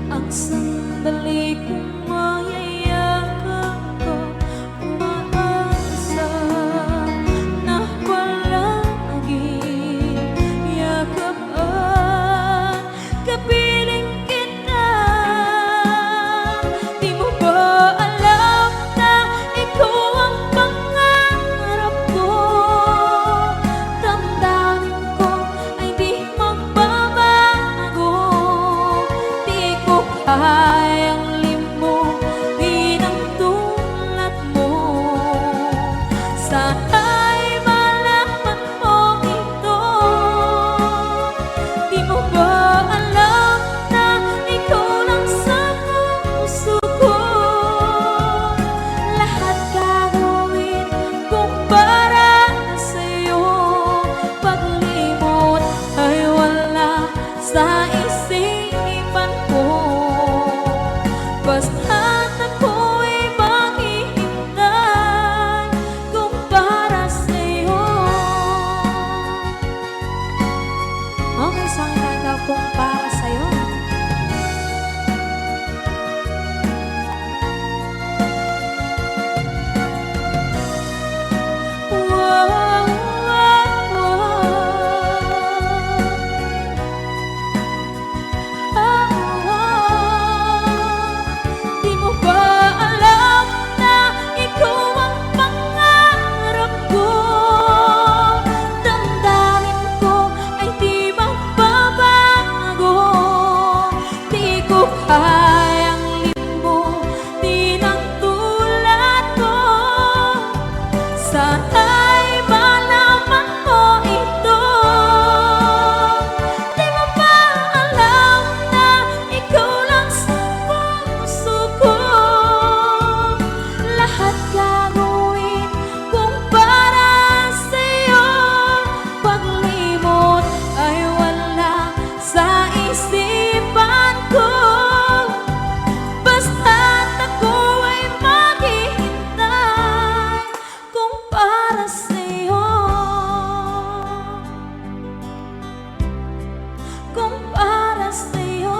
Ang sandali kong mayayakap ko, umaasa na palagi yakap at kapiling kita. Di mo ba alam na ikaw ang pangarap ko? Damdamin ko ay di magbabago. Di ko kayang limutin ang tulad mo. Sana'y malaman mo ito. Di mo ba alam na ikaw lang sa puso ko? Lahat gagawin kung para sa'yo. Paglimot ay wala sa isipan ko. Basta't ako'y maghihintay kung para sa'yo. Okay, isang kanta kung para sa'yo. Wow, wow, Di mo ba alam na ikaw ang pangarap ko? Damdamin ko ay di magbabago. Di ko kayang limutin ang tulad ko. Sana'y malaman mo ito. Di mo ba alam na ikaw lang sa puso ko? Lahat gagawin kung para sa'yo. Paglimot ay wala sa isipan ko. Basta't ako ay maghihintay kung para sa'yo. Kung para sa'yo.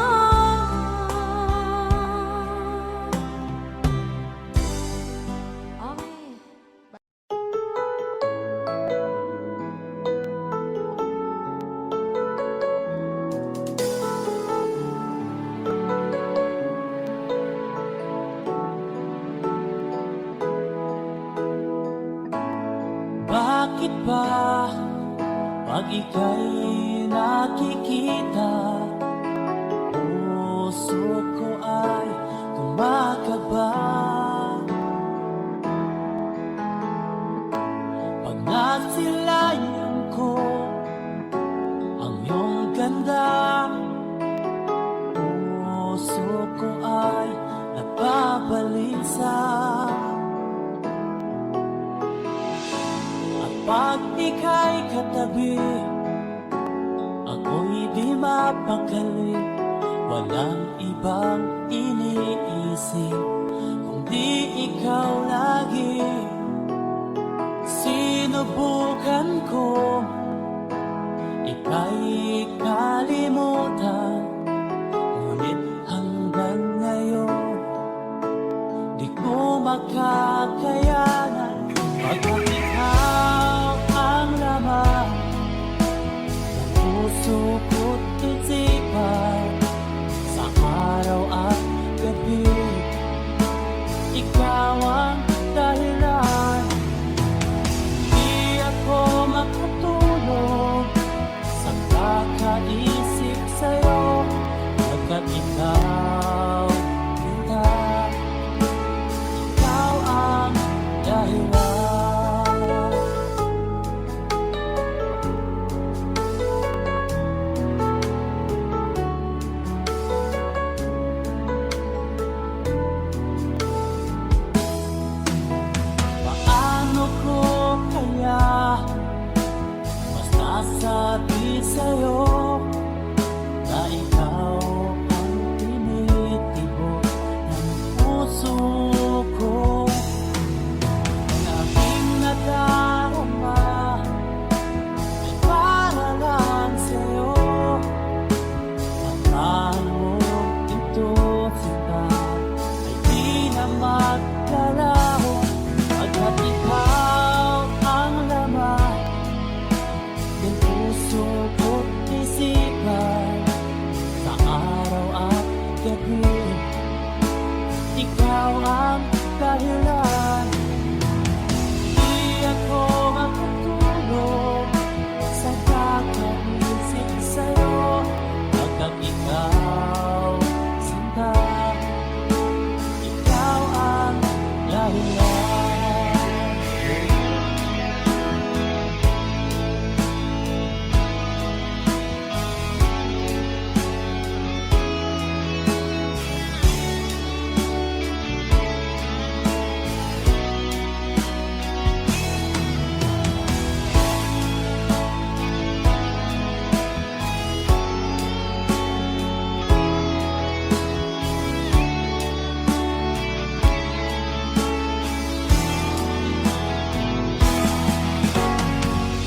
Okay. Bakit ba pag ika'y nakikita, puso ko ay kumakaba? Pag nasilayan ko ang iyong ganda, puso gabi, ako'y di mapakali. Walang ibang iniisip kundi ikaw lagi. Sinubukan ko ika'y kalimutan, ngunit hanggang ngayon di ko makakayanan. Pagkat ikaw ang laman ng puso ko't isipan, sa araw at gabi ikaw ang dahilan. Di ako makatulog sa kakaisip sa'yo, pagkat ikaw, ikaw ang dahilan. Paano ko kaya masasabi sa'yo na ikaw ang tinitibok ng puso ko? Ang aking nadarama ay para lang sa'yo. Tandaan mo ito, kita ay di na maglalaho, pagkat ikaw ang laman ng puso ko't isipan, sa araw at gabi ikaw ang dahilan. Di ako makatulog sa kakaisip sa'yo, pagkat ikaw, sinta, ikaw ang dahilan.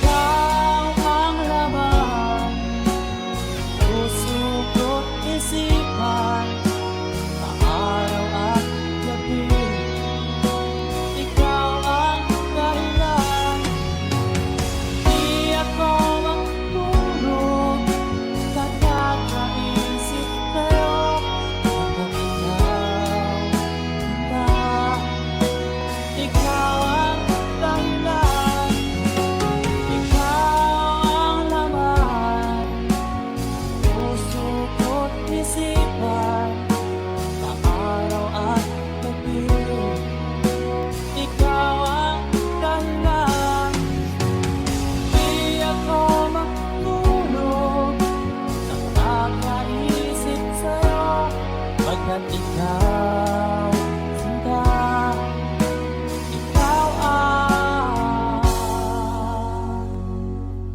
Ikaw ang laman, puso ko't isipan, sa araw at gabi ikaw ang dahilan. Di ako makatulog sa kakaisip sa'yo, pagkat ikaw ang dahilan. Ikaw ang laman, puso ko't isipan, sa araw at gabi ikaw ang dahilan. Di ako makatulog sa kakaisip sa'yo, pagkat ikaw, sinta, ikaw ang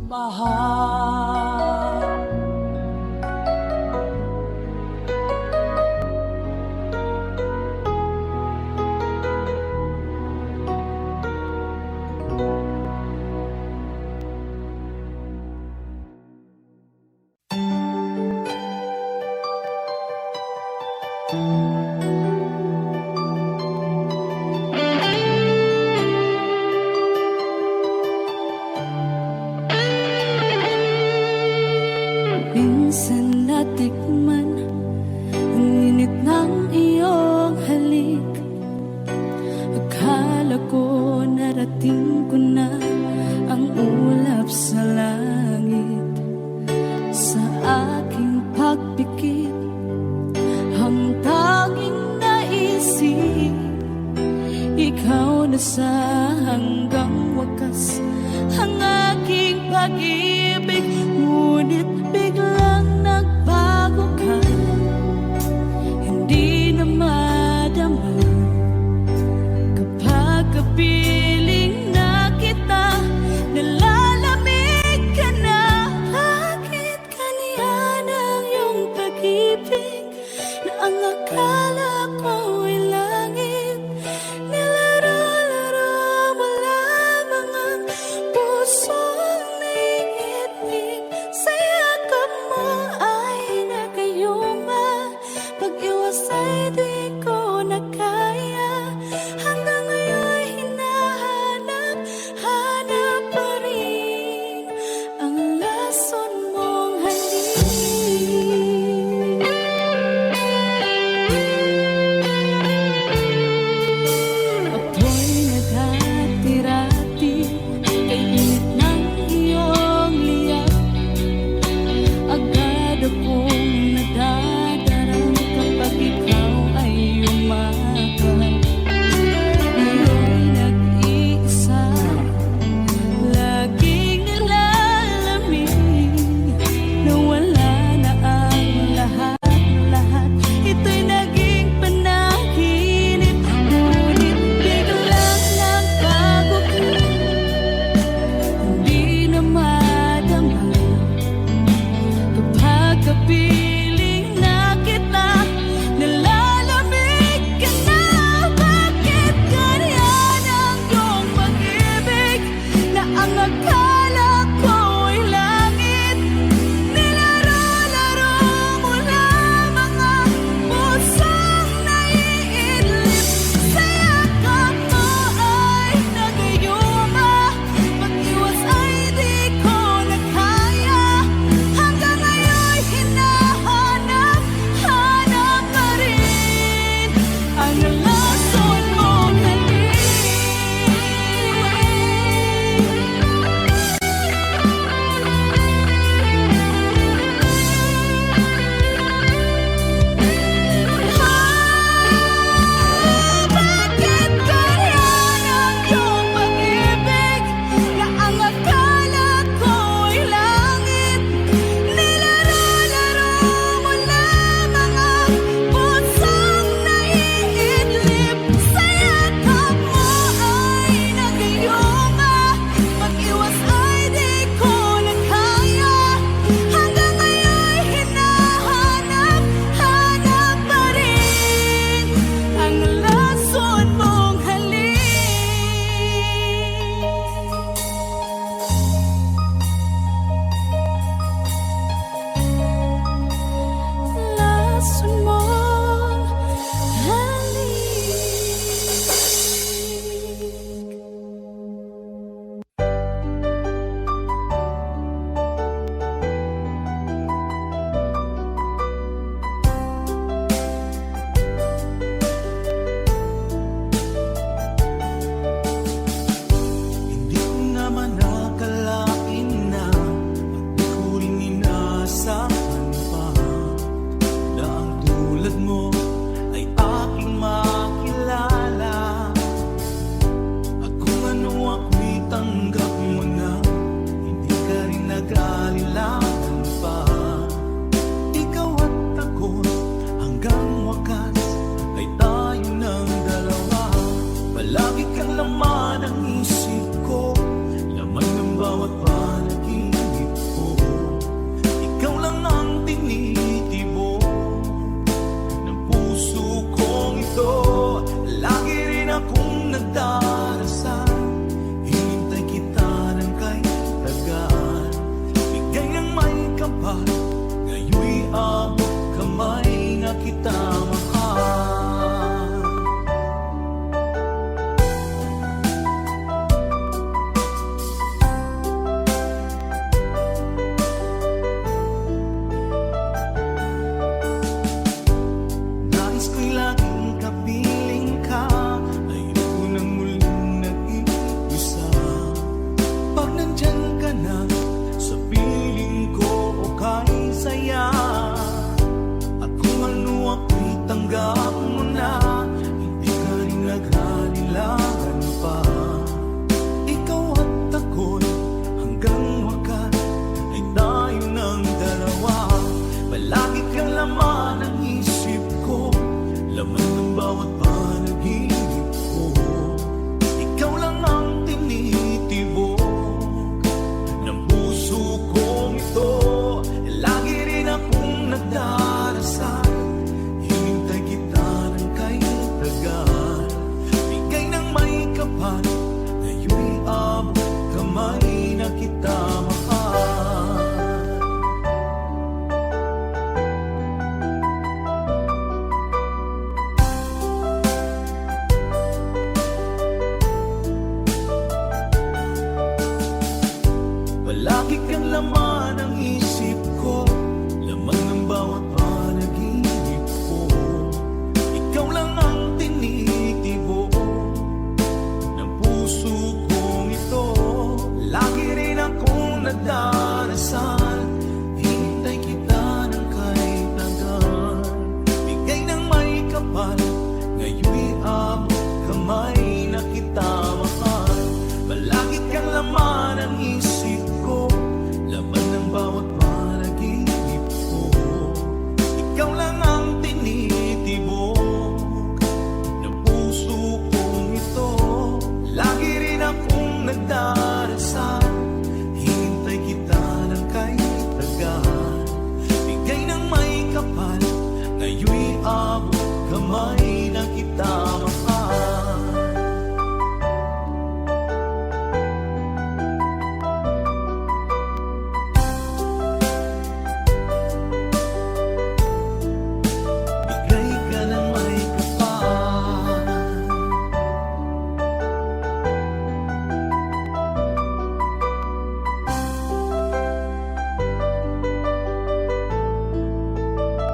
mahal. Minsan natikman ang init ng iyong halik. Akala ko narating ko na ang ulap sa langit. Sa aking pagpikit, ang tanging naisip, ikaw na sa hanggang wakas ang aking pag-ibig. Ngunit biglang nagbago ka, hindi na madama kapag kapiling na kita. Nalalamig ka akala ko'y langit. Nilaro-laro mo lamang ang pusong naiinig. Sa yakap mo ay nagayuma. Pag-iwas ay di ko na kaya. Hanggang ngayon hinahanap, hanap pa rin ang lason mong halik. Ako'y naghati-rati kay init ng iyong liyak. Agad akong nadadarang kapag ikaw ay umakap. Ngayon nag-iisa, laging nilalamig. Nawala na ang lahat-lahat, ito'y naging panaginip. Ngunit biglang nagbago ka, hindi na madama. Kapag kapiling na kita, nalalamig ka na. Bakit ganyan ang iyong pag-ibig na ang akala ko'y langit? Nilaro-laro mo lamang ang pusong naiidlip. Sa yakap mo ay nagayuma. Pag-iwas ay di ko na kaya. Hanggang ngayon hinahanap, hanap pa rin ang lason mong halik. Bakit ganyan ang iyong pag-ibig na ang akala ko'y langit? Nilaro-laro mo lamang ang pusong naiidlip. Sa yakap mo ay nagayuma. Pag-iwas ay di ko na kaya. Hanggang ngayon hinahanap, hanap pa rin ang lason mong halik. Lason mong halik. Hindi ko naman akalain na di ko rin inaasahan pa na ang tulad mo ay aking makilala. At kung ano ako'y tanggap mo na, hindi ka rin nag-alilangan pa. Ikaw at ako hanggang wakas ay tayo ng dalawa. Palagi kang laman ng isip ko, laman ng bawat panaginip ko. Ikaw lang ang tinitibok ng puso kong ito. Lagi rin akong nagdarasal, hinintay kita ng kahit tagal. Bigay ng may kapal, ngayon'y abot kamay na kita mahal. Nais ko'y laging kapiling ka, ay ako nang muling nag-iisa. Pag nandyan ka na, sa piling ko okay saya. At kung ano ako'y tanggap mo na, hindi ka rin nag-alilangan pa. Ikaw at ako'y hanggang wakas ay tayo ng dalawa. Palagi kang laman ng isip ko, laman ng bawat panaginip ko. Ikaw lang ang tinitibok ng puso kong ito. Lagi rin akong nagdarasal, hinintay kamay na kita mahal. Bigay ka ng may kapal.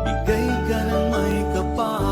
Bigay ka ng may kapal.